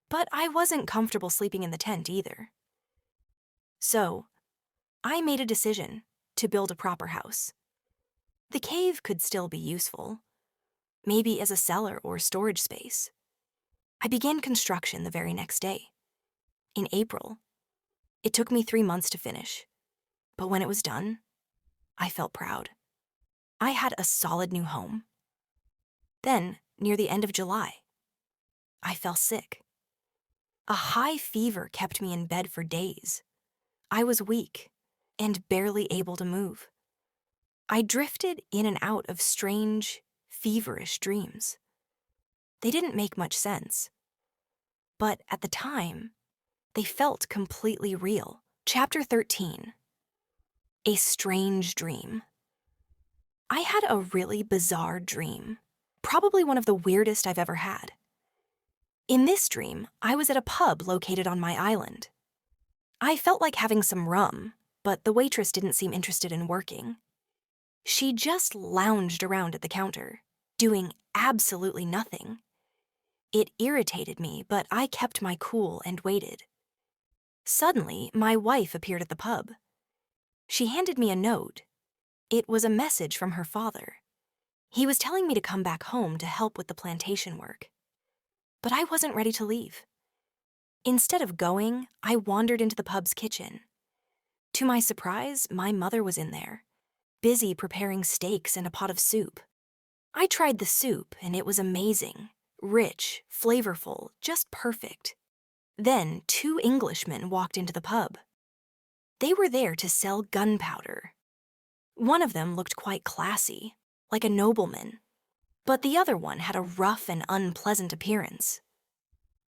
but I wasn't comfortable sleeping in the tent either. So, I made a decision to build a proper house. The cave could still be useful, maybe as a cellar or storage space. I began construction the very next day. In April, it took me 3 months to finish, but when it was done, I felt proud. I had a solid new home. Then, near the end of July, I fell sick. A high fever kept me in bed for days. I was weak and barely able to move. I drifted in and out of strange, feverish dreams. They didn't make much sense, but at the time, they felt completely real. Chapter 13. A strange dream. I had a really bizarre dream, probably one of the weirdest I've ever had. In this dream, I was at a pub located on my island. I felt like having some rum, but the waitress didn't seem interested in working. She just lounged around at the counter, doing absolutely nothing. It irritated me, but I kept my cool and waited. Suddenly, my wife appeared at the pub. She handed me a note. It was a message from her father. He was telling me to come back home to help with the plantation work. But I wasn't ready to leave. Instead of going, I wandered into the pub's kitchen. To my surprise, my mother was in there, busy preparing steaks and a pot of soup. I tried the soup, and it was amazing. Rich, flavorful, just perfect. Then 2 Englishmen walked into the pub. They were there to sell gunpowder. One of them looked quite classy, like a nobleman, but the other one had a rough and unpleasant appearance.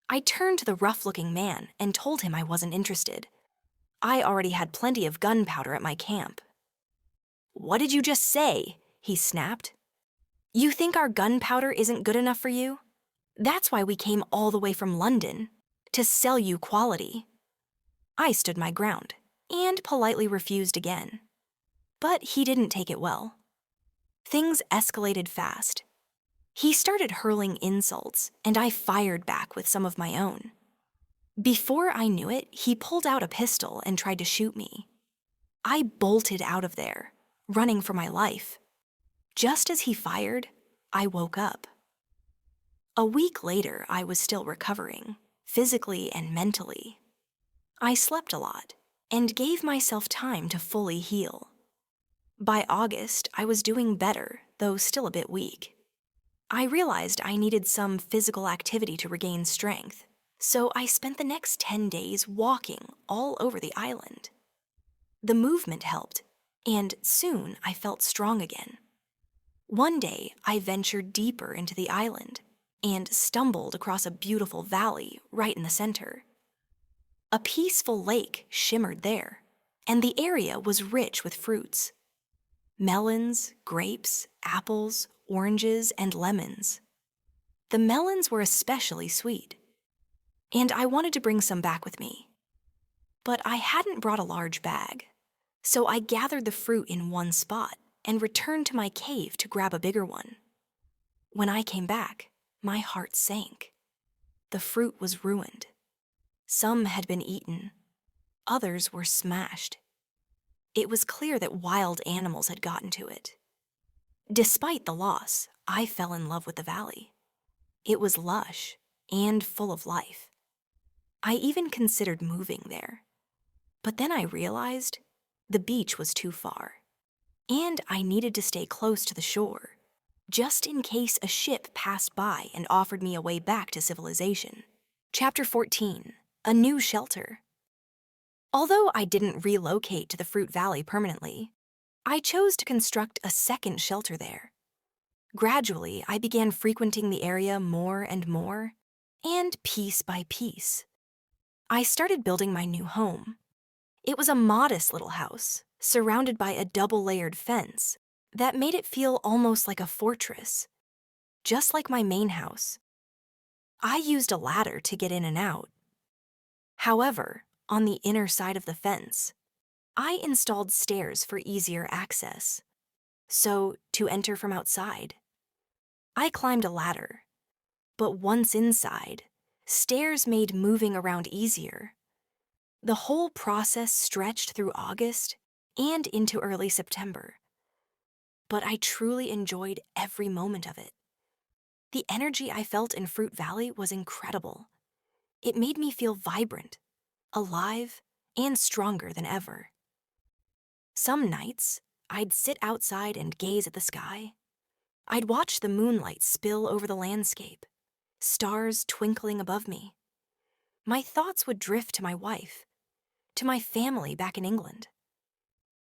I turned to the rough-looking man and told him I wasn't interested. I already had plenty of gunpowder at my camp. "What did you just say?" he snapped. "You think our gunpowder isn't good enough for you? That's why we came all the way from London, to sell you quality." I stood my ground and politely refused again. But he didn't take it well. Things escalated fast. He started hurling insults, and I fired back with some of my own. Before I knew it, he pulled out a pistol and tried to shoot me. I bolted out of there, running for my life. Just as he fired, I woke up. A week later, I was still recovering, physically and mentally. I slept a lot and gave myself time to fully heal. By August, I was doing better, though still a bit weak. I realized I needed some physical activity to regain strength, so I spent the next 10 days walking all over the island. The movement helped, and soon I felt strong again. One day, I ventured deeper into the island and stumbled across a beautiful valley right in the center. A peaceful lake shimmered there, and the area was rich with fruits. Melons, grapes, apples, oranges, and lemons. The melons were especially sweet, and I wanted to bring some back with me. But I hadn't brought a large bag, so I gathered the fruit in one spot and returned to my cave to grab a bigger one. When I came back, my heart sank. The fruit was ruined. Some had been eaten. Others were smashed. It was clear that wild animals had gotten to it. Despite the loss, I fell in love with the valley. It was lush and full of life. I even considered moving there. But then I realized the beach was too far, and I needed to stay close to the shore, just in case a ship passed by and offered me a way back to civilization. Chapter 14, A New Shelter. Although I didn't relocate to the Fruit Valley permanently, I chose to construct a second shelter there. Gradually, I began frequenting the area more and more, and piece by piece, I started building my new home. It was a modest little house, surrounded by a double-layered fence that made it feel almost like a fortress, just like my main house. I used a ladder to get in and out. However, on the inner side of the fence, I installed stairs for easier access. So, to enter from outside, I climbed a ladder. But once inside, stairs made moving around easier. The whole process stretched through August and into early September. But I truly enjoyed every moment of it. The energy I felt in Fruit Valley was incredible. It made me feel vibrant, alive, and stronger than ever. Some nights, I'd sit outside and gaze at the sky. I'd watch the moonlight spill over the landscape, stars twinkling above me. My thoughts would drift to my wife, to my family back in England.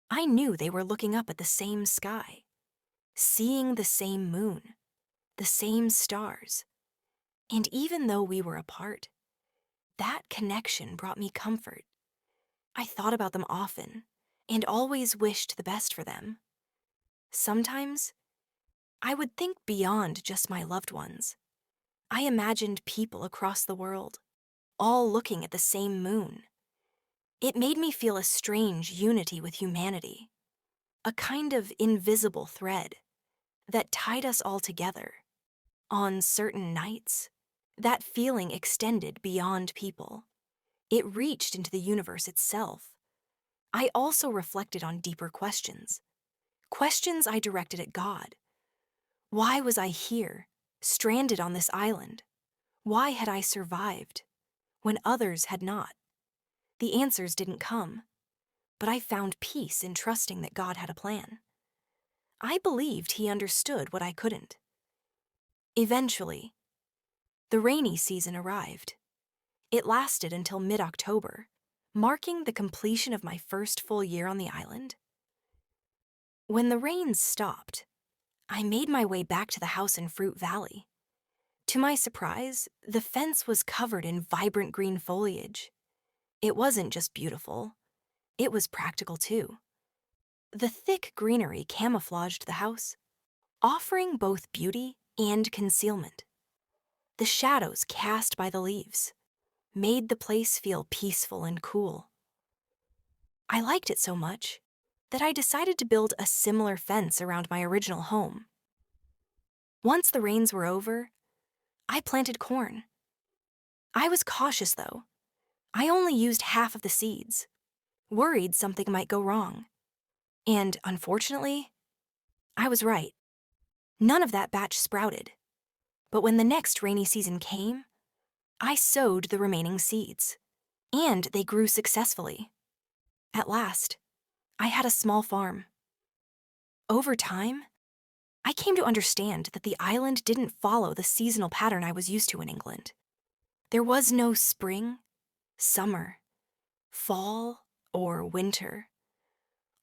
I knew they were looking up at the same sky, seeing the same moon, the same stars. And even though we were apart, that connection brought me comfort. I thought about them often and always wished the best for them. Sometimes, I would think beyond just my loved ones. I imagined people across the world, all looking at the same moon. It made me feel a strange unity with humanity, a kind of invisible thread that tied us all together. On certain nights, that feeling extended beyond people. It reached into the universe itself. I also reflected on deeper questions I directed at God. Why was I here, stranded on this island? Why had I survived when others had not? The answers didn't come, but I found peace in trusting that God had a plan. I believed He understood what I couldn't. Eventually, the rainy season arrived. It lasted until mid-October, marking the completion of my first full year on the island. When the rains stopped, I made my way back to the house in Fruit Valley. To my surprise, the fence was covered in vibrant green foliage. It wasn't just beautiful, it was practical too. The thick greenery camouflaged the house, offering both beauty and concealment. The shadows cast by the leaves made the place feel peaceful and cool. I liked it so much that I decided to build a similar fence around my original home. Once the rains were over, I planted corn. I was cautious though. I only used half of the seeds, worried something might go wrong. And unfortunately, I was right. None of that batch sprouted. But when the next rainy season came, I sowed the remaining seeds, and they grew successfully. At last, I had a small farm. Over time, I came to understand that the island didn't follow the seasonal pattern I was used to in England. There was no spring, summer, fall, or winter.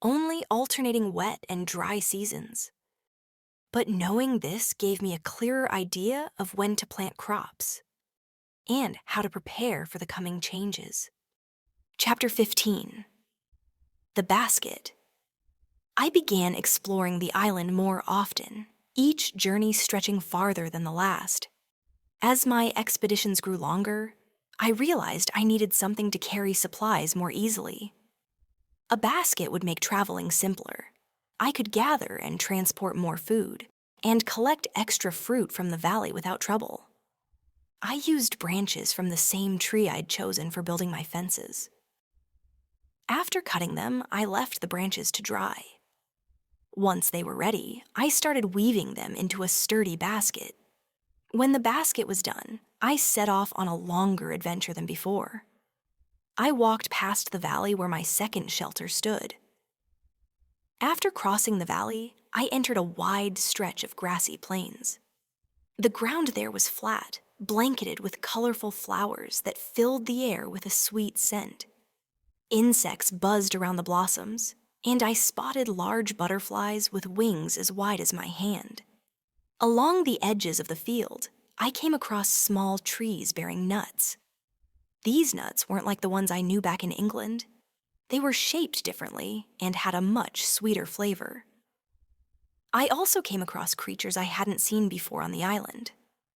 Only alternating wet and dry seasons. But knowing this gave me a clearer idea of when to plant crops and how to prepare for the coming changes. Chapter 15. The Basket. I began exploring the island more often, each journey stretching farther than the last. As my expeditions grew longer, I realized I needed something to carry supplies more easily. A basket would make traveling simpler. I could gather and transport more food, and collect extra fruit from the valley without trouble. I used branches from the same tree I'd chosen for building my fences. After cutting them, I left the branches to dry. Once they were ready, I started weaving them into a sturdy basket. When the basket was done, I set off on a longer adventure than before. I walked past the valley where my second shelter stood. After crossing the valley, I entered a wide stretch of grassy plains. The ground there was flat, blanketed with colorful flowers that filled the air with a sweet scent. Insects buzzed around the blossoms, and I spotted large butterflies with wings as wide as my hand. Along the edges of the field, I came across small trees bearing nuts. These nuts weren't like the ones I knew back in England. They were shaped differently and had a much sweeter flavor. I also came across creatures I hadn't seen before on the island: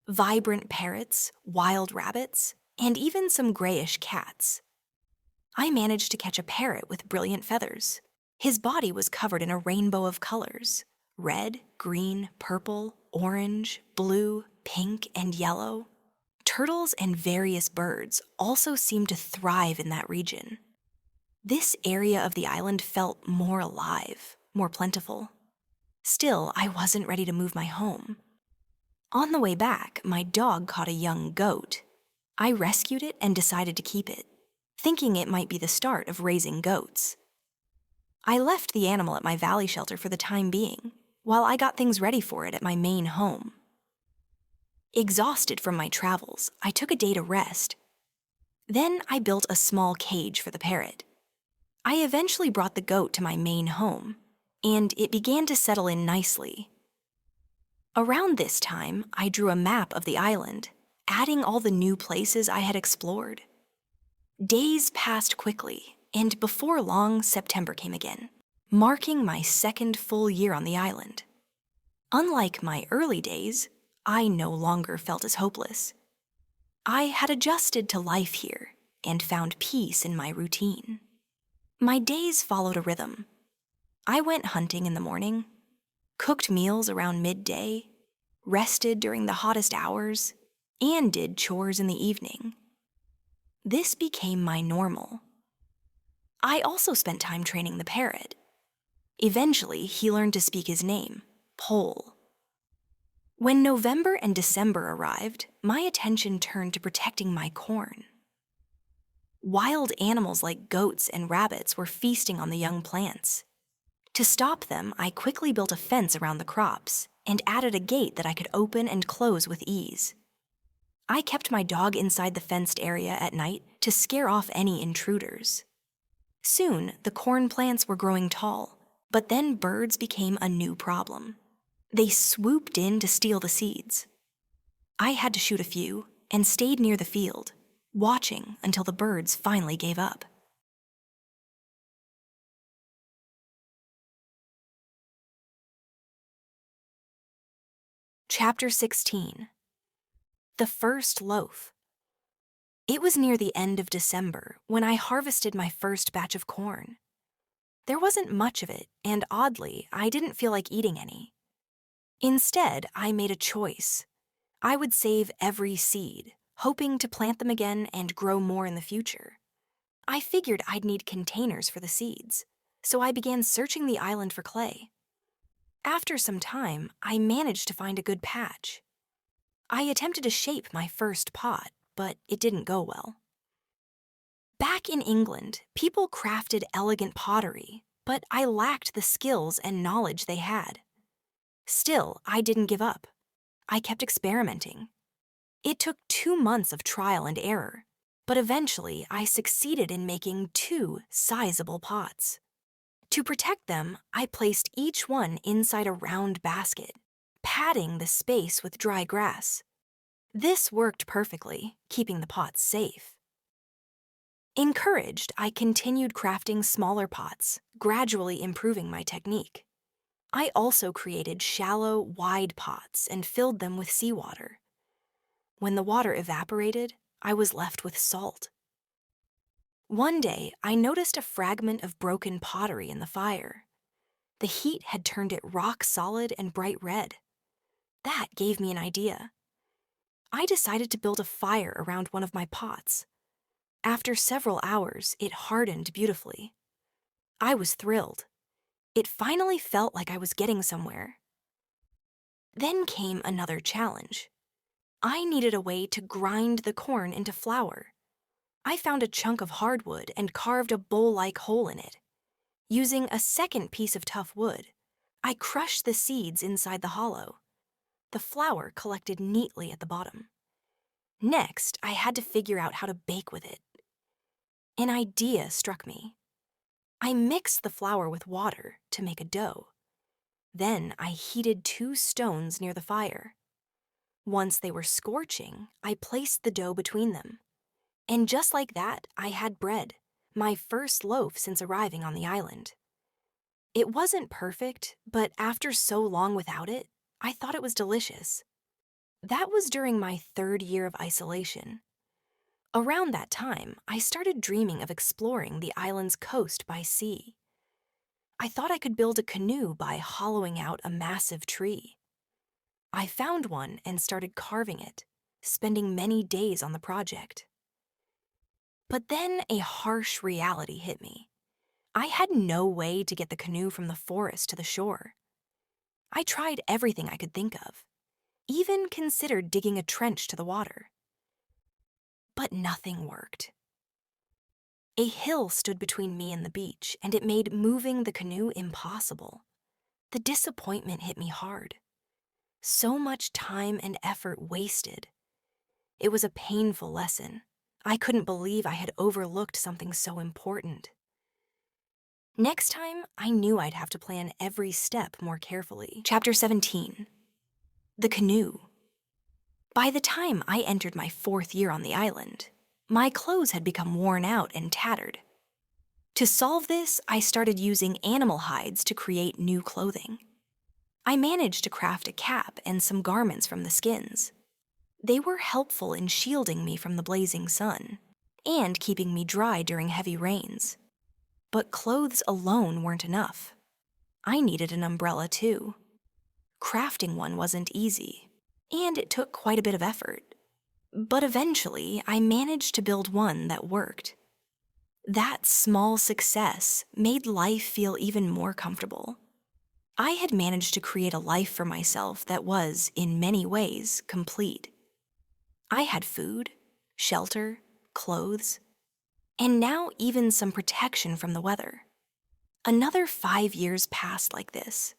vibrant parrots, wild rabbits, and even some grayish cats. I managed to catch a parrot with brilliant feathers. His body was covered in a rainbow of colors: red, green, purple, orange, blue, pink, and yellow. Turtles and various birds also seemed to thrive in that region. This area of the island felt more alive, more plentiful. Still, I wasn't ready to move my home. On the way back, my dog caught a young goat. I rescued it and decided to keep it, thinking it might be the start of raising goats. I left the animal at my valley shelter for the time being, while I got things ready for it at my main home. Exhausted from my travels, I took a day to rest. Then I built a small cage for the parrot. I eventually brought the goat to my main home, and it began to settle in nicely. Around this time, I drew a map of the island, adding all the new places I had explored. Days passed quickly, and before long, September came again, marking my second full year on the island. Unlike my early days, I no longer felt as hopeless. I had adjusted to life here and found peace in my routine. My days followed a rhythm. I went hunting in the morning, cooked meals around midday, rested during the hottest hours, and did chores in the evening. This became my normal. I also spent time training the parrot. Eventually, he learned to speak his name, Pole. When November and December arrived, my attention turned to protecting my corn. Wild animals like goats and rabbits were feasting on the young plants. To stop them, I quickly built a fence around the crops and added a gate that I could open and close with ease. I kept my dog inside the fenced area at night to scare off any intruders. Soon, the corn plants were growing tall, but then birds became a new problem. They swooped in to steal the seeds. I had to shoot a few and stayed near the field, watching until the birds finally gave up. Chapter 16. The First Loaf. It was near the end of December when I harvested my first batch of corn. There wasn't much of it, and oddly, I didn't feel like eating any. Instead, I made a choice. I would save every seed, hoping to plant them again and grow more in the future. I figured I'd need containers for the seeds, so I began searching the island for clay. After some time, I managed to find a good patch. I attempted to shape my first pot, but it didn't go well. Back in England, people crafted elegant pottery, but I lacked the skills and knowledge they had. Still, I didn't give up. I kept experimenting. It took 2 months of trial and error, but eventually I succeeded in making 2 sizable pots. To protect them, I placed each one inside a round basket, padding the space with dry grass. This worked perfectly, keeping the pots safe. Encouraged, I continued crafting smaller pots, gradually improving my technique. I also created shallow, wide pots and filled them with seawater. When the water evaporated, I was left with salt. One day, I noticed a fragment of broken pottery in the fire. The heat had turned it rock solid and bright red. That gave me an idea. I decided to build a fire around one of my pots. After several hours, it hardened beautifully. I was thrilled. It finally felt like I was getting somewhere. Then came another challenge. I needed a way to grind the corn into flour. I found a chunk of hardwood and carved a bowl-like hole in it. Using a second piece of tough wood, I crushed the seeds inside the hollow. The flour collected neatly at the bottom. Next, I had to figure out how to bake with it. An idea struck me. I mixed the flour with water to make a dough. Then I heated 2 stones near the fire. Once they were scorching, I placed the dough between them. And just like that, I had bread, my first loaf since arriving on the island. It wasn't perfect, but after so long without it, I thought it was delicious. That was during my 3rd year of isolation. Around that time, I started dreaming of exploring the island's coast by sea. I thought I could build a canoe by hollowing out a massive tree. I found one and started carving it, spending many days on the project. But then a harsh reality hit me. I had no way to get the canoe from the forest to the shore. I tried everything I could think of, even considered digging a trench to the water. But nothing worked. A hill stood between me and the beach, and it made moving the canoe impossible. The disappointment hit me hard. So much time and effort wasted. It was a painful lesson. I couldn't believe I had overlooked something so important. Next time, I knew I'd have to plan every step more carefully. Chapter 17. The Canoe. By the time I entered my 4th year on the island, my clothes had become worn out and tattered. To solve this, I started using animal hides to create new clothing. I managed to craft a cap and some garments from the skins. They were helpful in shielding me from the blazing sun and keeping me dry during heavy rains. But clothes alone weren't enough. I needed an umbrella too. Crafting one wasn't easy, and it took quite a bit of effort. But eventually, I managed to build one that worked. That small success made life feel even more comfortable. I had managed to create a life for myself that was, in many ways, complete. I had food, shelter, clothes, and now even some protection from the weather. Another 5 years passed like this.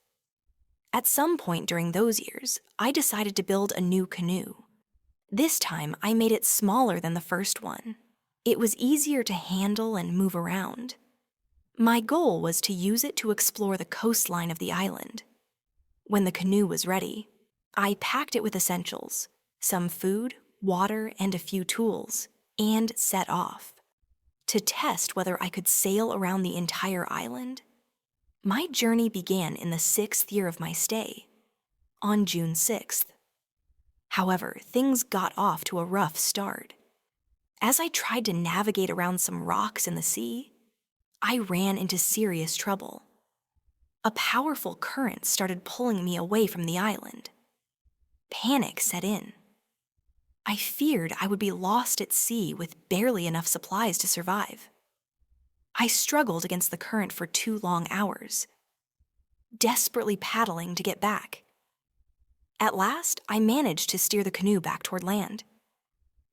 At some point during those years, I decided to build a new canoe. This time, I made it smaller than the first one. It was easier to handle and move around. My goal was to use it to explore the coastline of the island. When the canoe was ready, I packed it with essentials, some food, water, and a few tools, and set off. To test whether I could sail around the entire island, my journey began in the 6th year of my stay, on June 6th. However, things got off to a rough start. As I tried to navigate around some rocks in the sea, I ran into serious trouble. A powerful current started pulling me away from the island. Panic set in. I feared I would be lost at sea with barely enough supplies to survive. I struggled against the current for 2 long hours, desperately paddling to get back. At last, I managed to steer the canoe back toward land.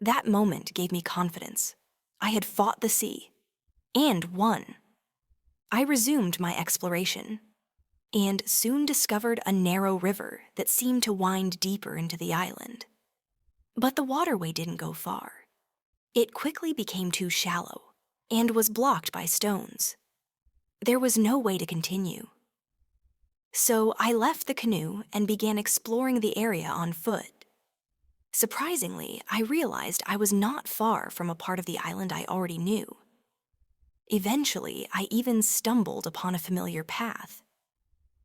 That moment gave me confidence. I had fought the sea, and won. I resumed my exploration, and soon discovered a narrow river that seemed to wind deeper into the island. But the waterway didn't go far. It quickly became too shallow, and was blocked by stones. There was no way to continue. So I left the canoe and began exploring the area on foot. Surprisingly, I realized I was not far from a part of the island I already knew. Eventually, I even stumbled upon a familiar path,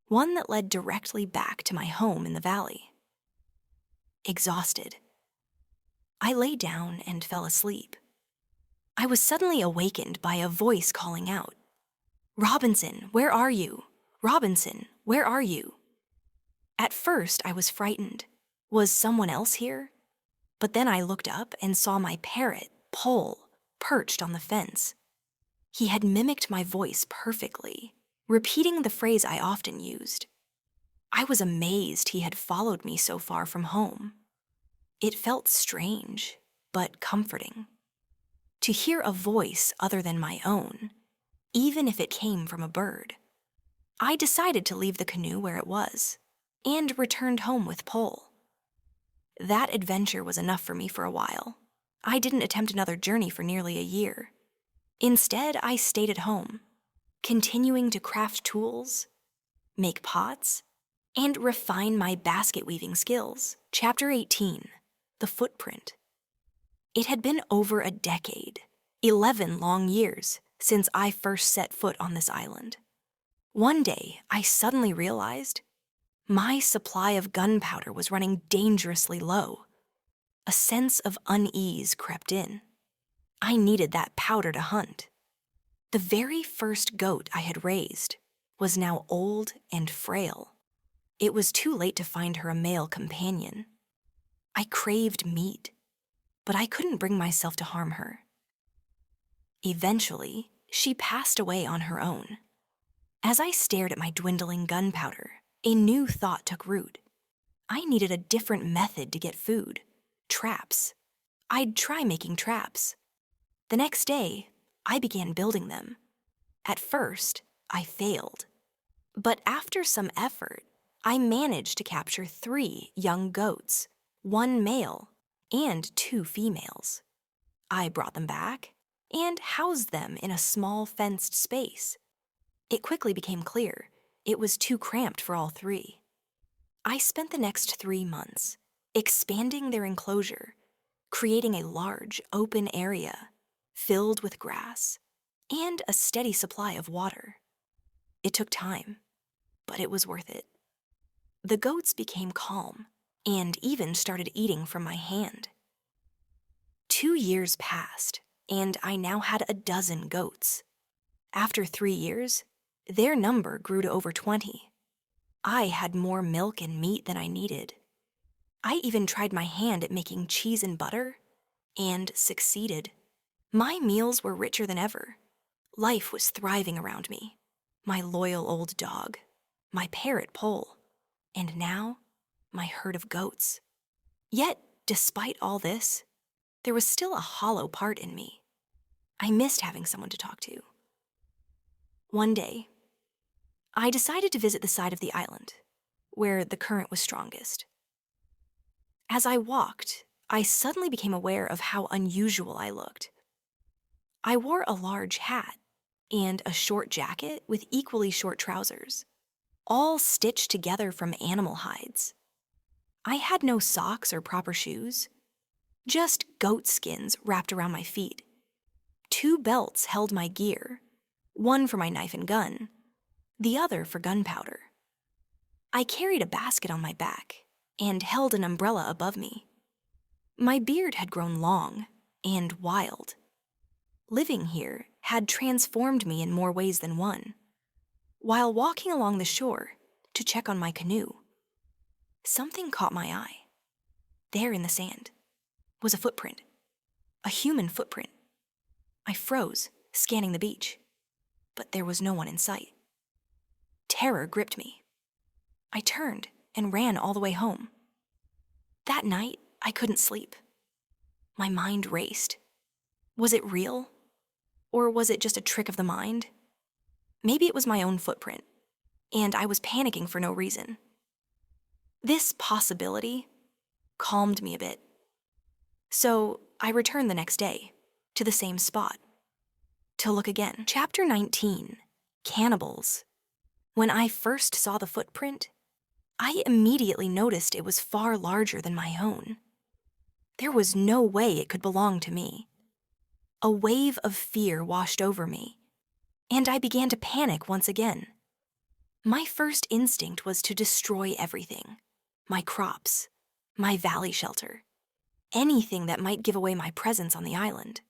one that led directly back to my home in the valley. Exhausted, I lay down and fell asleep. I was suddenly awakened by a voice calling out, "Robinson, where are you? Robinson, where are you?" At first, I was frightened. Was someone else here? But then I looked up and saw my parrot, Pole, perched on the fence. He had mimicked my voice perfectly, repeating the phrase I often used. I was amazed he had followed me so far from home. It felt strange, but comforting. To hear a voice other than my own, even if it came from a bird. I decided to leave the canoe where it was, and returned home with Pole. That adventure was enough for me for a while. I didn't attempt another journey for nearly a year. Instead, I stayed at home, continuing to craft tools, make pots, and refine my basket weaving skills. Chapter 18, The Footprint. It had been over a decade, 11 long years, since I first set foot on this island. One day, I suddenly realized my supply of gunpowder was running dangerously low. A sense of unease crept in. I needed that powder to hunt. The very first goat I had raised was now old and frail. It was too late to find her a male companion. I craved meat, but I couldn't bring myself to harm her. Eventually, she passed away on her own. As I stared at my dwindling gunpowder, a new thought took root. I needed a different method to get food. Traps. I'd try making traps. The next day, I began building them. At first, I failed. But after some effort, I managed to capture 3 young goats, 1 male, and 2 females. I brought them back and housed them in a small fenced space. It quickly became clear it was too cramped for all 3. I spent the next 3 months expanding their enclosure, creating a large, open area filled with grass and a steady supply of water. It took time, but it was worth it. The goats became calm and even started eating from my hand. 2 years passed, and I now had a dozen goats. After 3 years, their number grew to over 20. I had more milk and meat than I needed. I even tried my hand at making cheese and butter, and succeeded. My meals were richer than ever. Life was thriving around me. My loyal old dog, my parrot Pole, and now my herd of goats. Yet, despite all this, there was still a hollow part in me. I missed having someone to talk to. One day, I decided to visit the side of the island, where the current was strongest. As I walked, I suddenly became aware of how unusual I looked. I wore a large hat and a short jacket with equally short trousers, all stitched together from animal hides. I had no socks or proper shoes, just goat skins wrapped around my feet. 2 belts held my gear, one for my knife and gun, the other for gunpowder. I carried a basket on my back and held an umbrella above me. My beard had grown long and wild. Living here had transformed me in more ways than one. While walking along the shore to check on my canoe, something caught my eye. There in the sand was a footprint, a human footprint. I froze, scanning the beach, but there was no one in sight. Terror gripped me. I turned and ran all the way home. That night, I couldn't sleep. My mind raced. Was it real? Or was it just a trick of the mind? Maybe it was my own footprint, and I was panicking for no reason. This possibility calmed me a bit. So I returned the next day to the same spot to look again. Chapter 19, Cannibals. When I first saw the footprint, I immediately noticed it was far larger than my own. There was no way it could belong to me. A wave of fear washed over me and I began to panic once again. My first instinct was to destroy everything: my crops, my valley shelter, anything that might give away my presence on the island.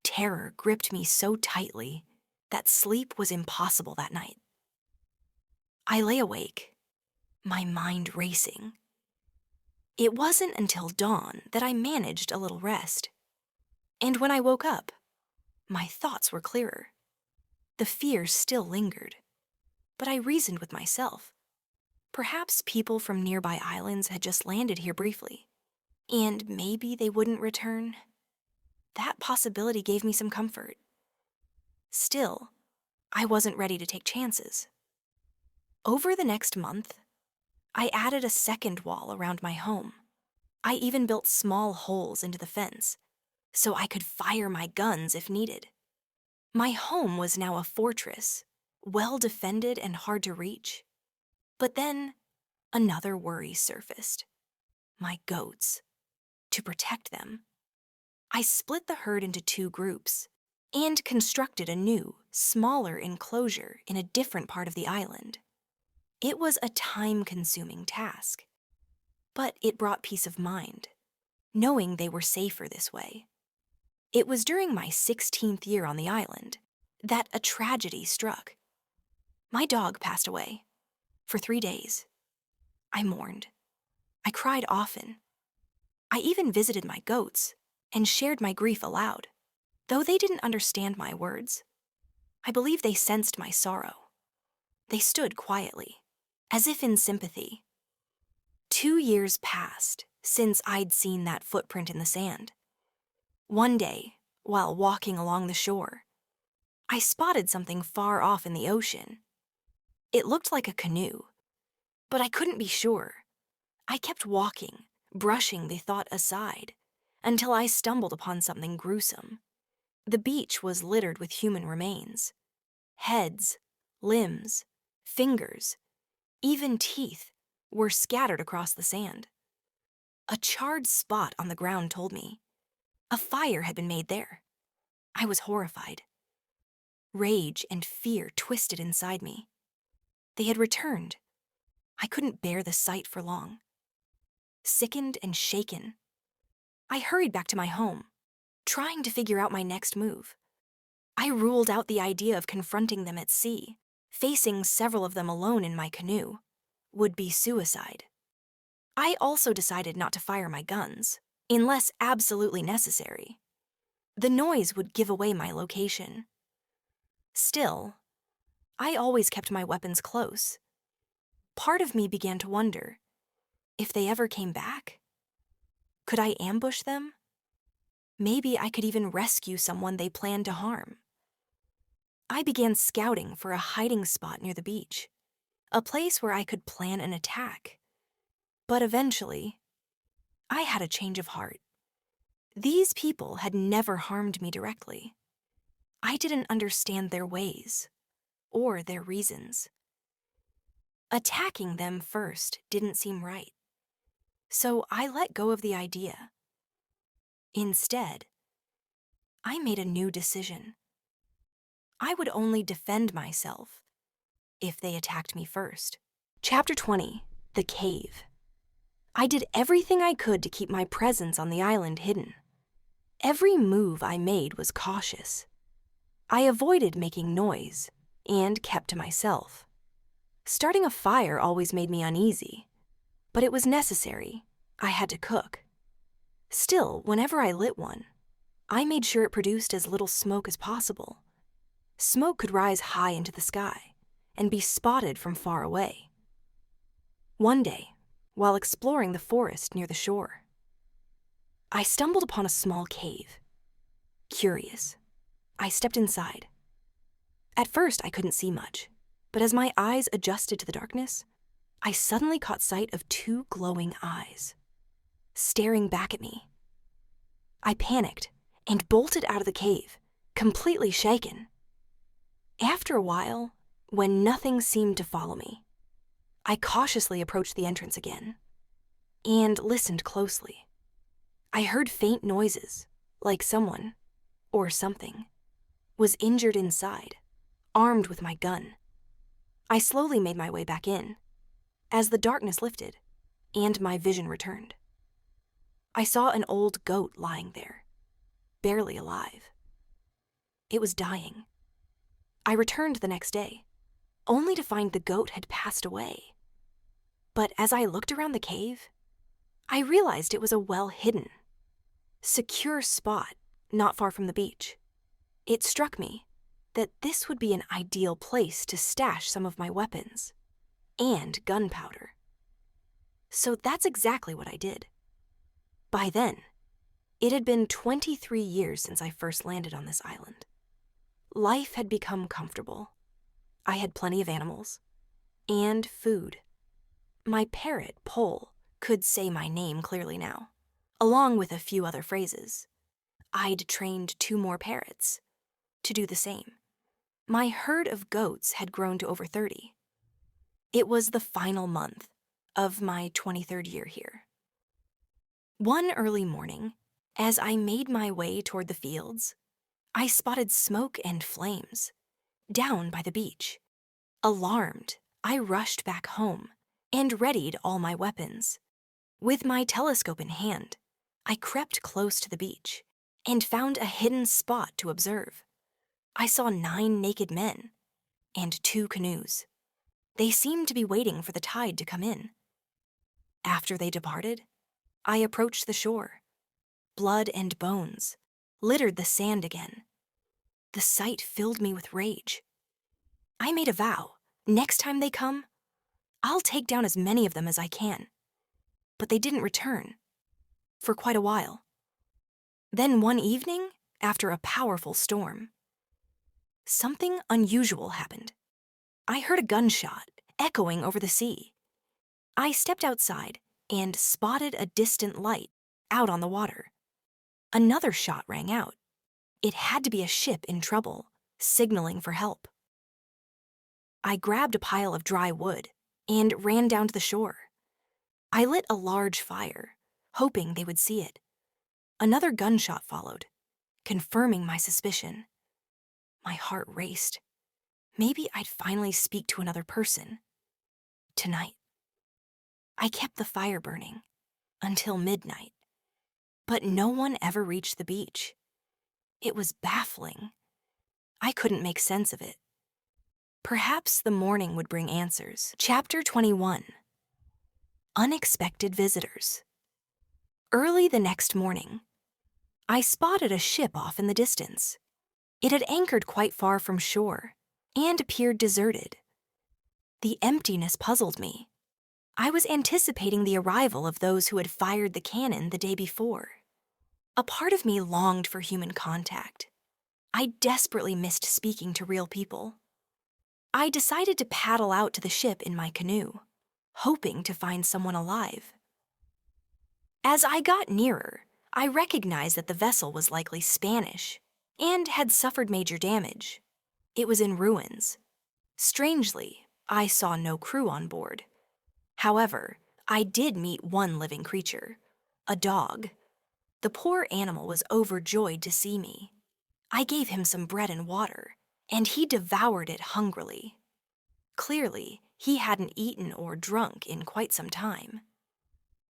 Terror gripped me so tightly that sleep was impossible that night. I lay awake, my mind racing. It wasn't until dawn that I managed a little rest. And when I woke up, my thoughts were clearer. The fear still lingered, but I reasoned with myself. Perhaps people from nearby islands had just landed here briefly, and maybe they wouldn't return. That possibility gave me some comfort. Still, I wasn't ready to take chances. Over the next month, I added a second wall around my home. I even built small holes into the fence so I could fire my guns if needed. My home was now a fortress, well defended and hard to reach. But then, another worry surfaced: my goats. To protect them, I split the herd into 2 groups and constructed a new, smaller enclosure in a different part of the island. It was a time-consuming task, but it brought peace of mind, knowing they were safer this way. It was during my 16th year on the island that a tragedy struck. My dog passed away. For 3 days, I mourned. I cried often. I even visited my goats and shared my grief aloud. Though they didn't understand my words, I believe they sensed my sorrow. They stood quietly, as if in sympathy. 2 years passed since I'd seen that footprint in the sand. One day, while walking along the shore, I spotted something far off in the ocean. It looked like a canoe, but I couldn't be sure. I kept walking, brushing the thought aside, until I stumbled upon something gruesome. The beach was littered with human remains. Heads, limbs, fingers, even teeth were scattered across the sand. A charred spot on the ground told me a fire had been made there. I was horrified. Rage and fear twisted inside me. They had returned. I couldn't bear the sight for long. Sickened and shaken, I hurried back to my home, trying to figure out my next move. I ruled out the idea of confronting them at sea. Facing several of them alone in my canoe would be suicide. I also decided not to fire my guns, unless absolutely necessary. The noise would give away my location. Still, I always kept my weapons close. Part of me began to wonder, if they ever came back, could I ambush them? Maybe I could even rescue someone they planned to harm. I began scouting for a hiding spot near the beach, a place where I could plan an attack. But eventually, I had a change of heart. These people had never harmed me directly. I didn't understand their ways or their reasons. Attacking them first didn't seem right, so I let go of the idea. Instead, I made a new decision. I would only defend myself if they attacked me first. Chapter 20, The Cave. I did everything I could to keep my presence on the island hidden. Every move I made was cautious. I avoided making noise and kept to myself. Starting a fire always made me uneasy, but it was necessary. I had to cook. Still, whenever I lit one, I made sure it produced as little smoke as possible. Smoke could rise high into the sky and be spotted from far away. One day, while exploring the forest near the shore, I stumbled upon a small cave. Curious, I stepped inside. At first, I couldn't see much, but as my eyes adjusted to the darkness, I suddenly caught sight of 2 glowing eyes, staring back at me. I panicked and bolted out of the cave, completely shaken. After a while, when nothing seemed to follow me, I cautiously approached the entrance again and listened closely. I heard faint noises, like someone, or something, was injured inside. armed with my gun. I slowly made my way back in, as the darkness lifted and my vision returned. I saw an old goat lying there, barely alive. It was dying. I returned the next day, only to find the goat had passed away. But as I looked around the cave, I realized it was a well-hidden, secure spot not far from the beach. It struck me that this would be an ideal place to stash some of my weapons and gunpowder. So that's exactly what I did. By then, it had been 23 years since I first landed on this island. Life had become comfortable. I had plenty of animals and food. My parrot, Pole, could say my name clearly now, along with a few other phrases. I'd trained 2 more parrots to do the same. My herd of goats had grown to over 30. It was the final month of my 23rd year here. One early morning, as I made my way toward the fields, I spotted smoke and flames down by the beach. Alarmed, I rushed back home and readied all my weapons. With my telescope in hand, I crept close to the beach and found a hidden spot to observe. I saw 9 naked men and 2 canoes. They seemed to be waiting for the tide to come in. After they departed, I approached the shore. Blood and bones littered the sand again. The sight filled me with rage. I made a vow, next time they come, I'll take down as many of them as I can. But they didn't return for quite a while. Then one evening, after a powerful storm, something unusual happened. I heard a gunshot echoing over the sea. I stepped outside and spotted a distant light out on the water. Another shot rang out. It had to be a ship in trouble, signaling for help. I grabbed a pile of dry wood and ran down to the shore. I lit a large fire, hoping they would see it. Another gunshot followed, confirming my suspicion. My heart raced. Maybe I'd finally speak to another person. Tonight. I kept the fire burning until midnight, but no one ever reached the beach. It was baffling. I couldn't make sense of it. Perhaps the morning would bring answers. Chapter 21. Unexpected Visitors. Early the next morning, I spotted a ship off in the distance. It had anchored quite far from shore and appeared deserted. The emptiness puzzled me. I was anticipating the arrival of those who had fired the cannon the day before. A part of me longed for human contact. I desperately missed speaking to real people. I decided to paddle out to the ship in my canoe, hoping to find someone alive. As I got nearer, I recognized that the vessel was likely Spanish and had suffered major damage. It was in ruins. Strangely, I saw no crew on board. However, I did meet one living creature, a dog. The poor animal was overjoyed to see me. I gave him some bread and water, and he devoured it hungrily. Clearly, he hadn't eaten or drunk in quite some time.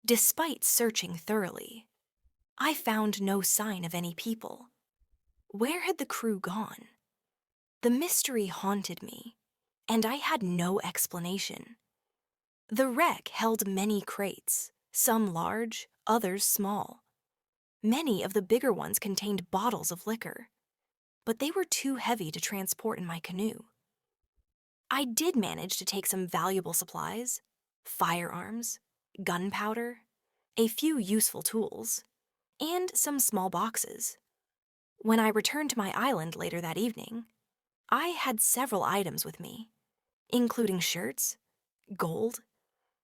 Despite searching thoroughly, I found no sign of any people. Where had the crew gone? The mystery haunted me, and I had no explanation. The wreck held many crates, some large, others small. Many of the bigger ones contained bottles of liquor, but they were too heavy to transport in my canoe. I did manage to take some valuable supplies, firearms, gunpowder, a few useful tools, and some small boxes. When I returned to my island later that evening, I had several items with me, including shirts, gold,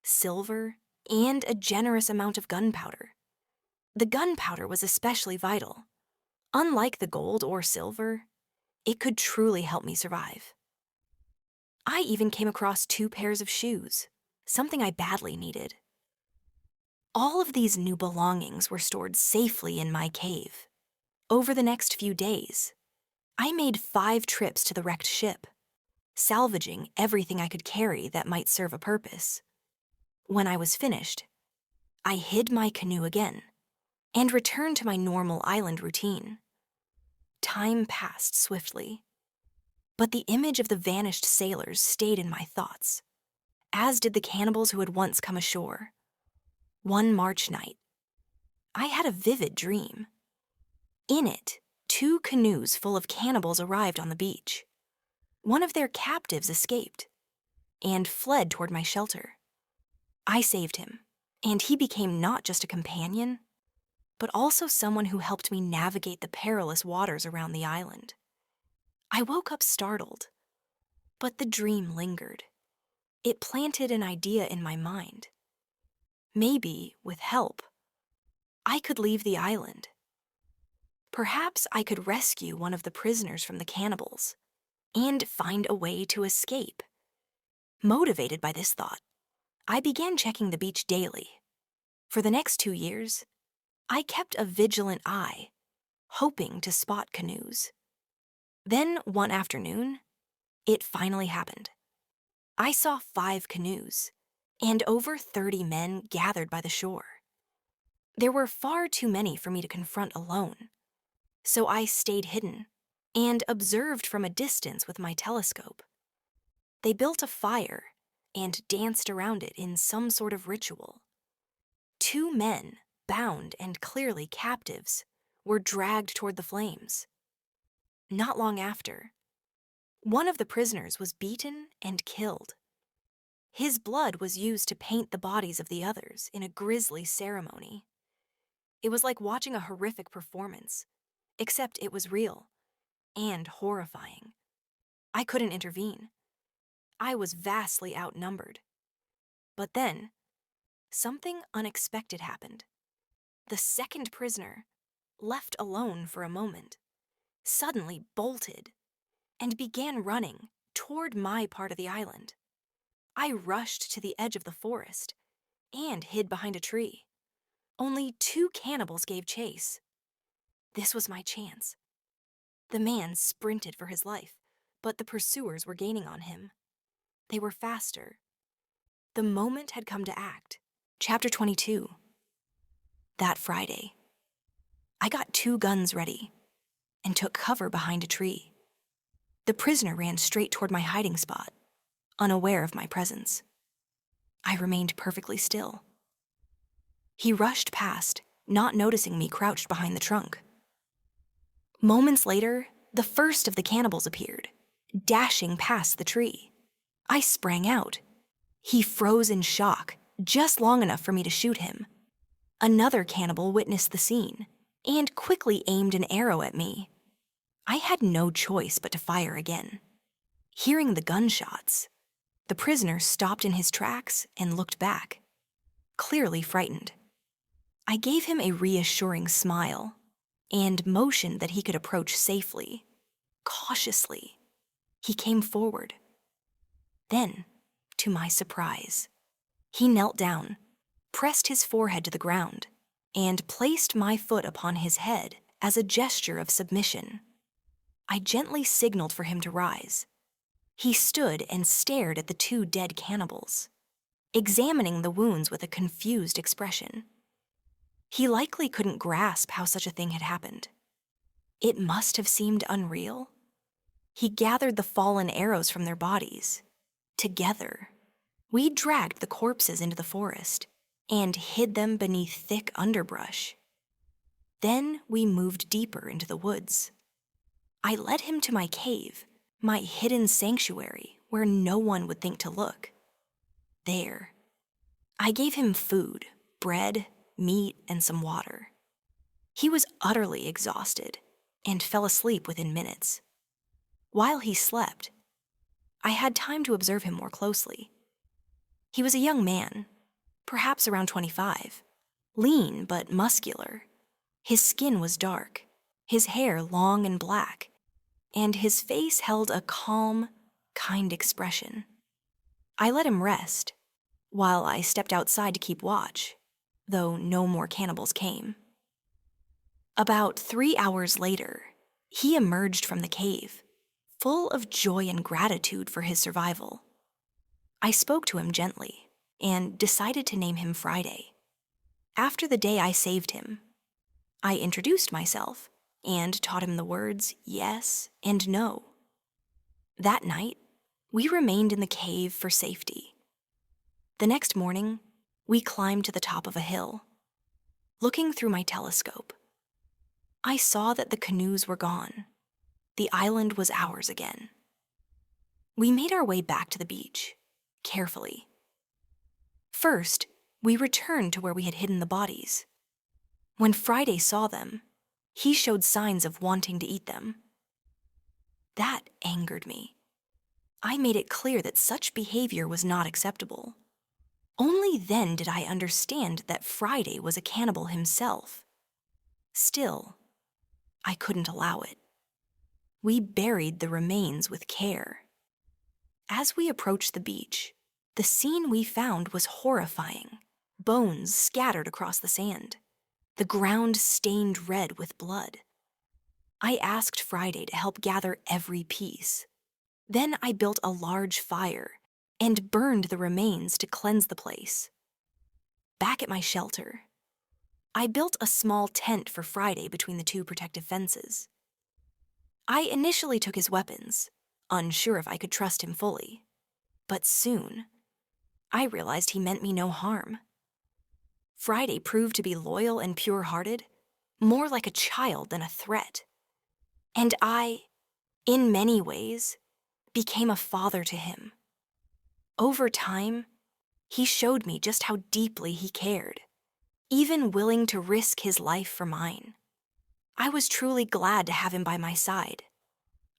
silver, and a generous amount of gunpowder. The gunpowder was especially vital. Unlike the gold or silver, it could truly help me survive. I even came across 2 pairs of shoes, something I badly needed. All of these new belongings were stored safely in my cave. Over the next few days, I made 5 trips to the wrecked ship, salvaging everything I could carry that might serve a purpose. When I was finished, I hid my canoe again and returned to my normal island routine. Time passed swiftly, but the image of the vanished sailors stayed in my thoughts, as did the cannibals who had once come ashore. One March night, I had a vivid dream. In it, 2 canoes full of cannibals arrived on the beach. One of their captives escaped and fled toward my shelter. I saved him, and he became not just a companion, but also someone who helped me navigate the perilous waters around the island. I woke up startled, but the dream lingered. It planted an idea in my mind. Maybe, with help, I could leave the island. Perhaps I could rescue one of the prisoners from the cannibals and find a way to escape. Motivated by this thought, I began checking the beach daily. For the next 2 years, I kept a vigilant eye, hoping to spot canoes. Then, one afternoon, it finally happened. I saw 5 canoes and over 30 men gathered by the shore. There were far too many for me to confront alone, so I stayed hidden and observed from a distance with my telescope. They built a fire and danced around it in some sort of ritual. 2 men, bound and clearly captives, were dragged toward the flames. Not long after, one of the prisoners was beaten and killed. His blood was used to paint the bodies of the others in a grisly ceremony. It was like watching a horrific performance, except it was real and horrifying. I couldn't intervene. I was vastly outnumbered. But then, something unexpected happened. The second prisoner, left alone for a moment, suddenly bolted and began running toward my part of the island. I rushed to the edge of the forest and hid behind a tree. Only 2 cannibals gave chase. This was my chance. The man sprinted for his life, but the pursuers were gaining on him. They were faster. The moment had come to act. Chapter 22. That Friday, I got 2 guns ready and took cover behind a tree. The prisoner ran straight toward my hiding spot, unaware of my presence. I remained perfectly still. He rushed past, not noticing me crouched behind the trunk. Moments later, the first of the cannibals appeared, dashing past the tree. I sprang out. He froze in shock, just long enough for me to shoot him. Another cannibal witnessed the scene and quickly aimed an arrow at me. I had no choice but to fire again. Hearing the gunshots, the prisoner stopped in his tracks and looked back, clearly frightened. I gave him a reassuring smile and motioned that he could approach safely. Cautiously, he came forward. Then, to my surprise, he knelt down, pressed his forehead to the ground, and placed my foot upon his head as a gesture of submission. I gently signaled for him to rise. He stood and stared at the 2 dead cannibals, examining the wounds with a confused expression. He likely couldn't grasp how such a thing had happened. It must have seemed unreal. He gathered the fallen arrows from their bodies. Together, we dragged the corpses into the forest and hid them beneath thick underbrush. Then we moved deeper into the woods. I led him to my cave, my hidden sanctuary where no one would think to look. There, I gave him food, bread, meat, and some water. He was utterly exhausted and fell asleep within minutes. While he slept, I had time to observe him more closely. He was a young man, perhaps around 25, lean but muscular. His skin was dark, his hair long and black, and his face held a calm, kind expression. I let him rest, while I stepped outside to keep watch, though no more cannibals came. About 3 hours later, he emerged from the cave, full of joy and gratitude for his survival. I spoke to him gently and decided to name him Friday. After the day I saved him, I introduced myself and taught him the words yes and no. That night, we remained in the cave for safety. The next morning, we climbed to the top of a hill. Looking through my telescope, I saw that the canoes were gone. The island was ours again. We made our way back to the beach, carefully. First, we returned to where we had hidden the bodies. When Friday saw them, he showed signs of wanting to eat them. That angered me. I made it clear that such behavior was not acceptable. Only then did I understand that Friday was a cannibal himself. Still, I couldn't allow it. We buried the remains with care. As we approached the beach, the scene we found was horrifying. Bones scattered across the sand, the ground stained red with blood. I asked Friday to help gather every piece. Then I built a large fire and burned the remains to cleanse the place. Back at my shelter, I built a small tent for Friday between the two protective fences. I initially took his weapons, unsure if I could trust him fully. But soon, I realized he meant me no harm. Friday proved to be loyal and pure-hearted, more like a child than a threat. And I, in many ways, became a father to him. Over time, he showed me just how deeply he cared, even willing to risk his life for mine. I was truly glad to have him by my side.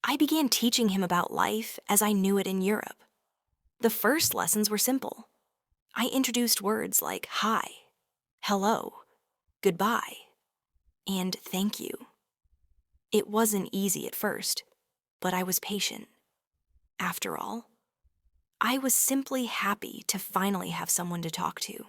I began teaching him about life as I knew it in Europe. The first lessons were simple. I introduced words like hi, hello, goodbye, and thank you. It wasn't easy at first, but I was patient. After all, I was simply happy to finally have someone to talk to.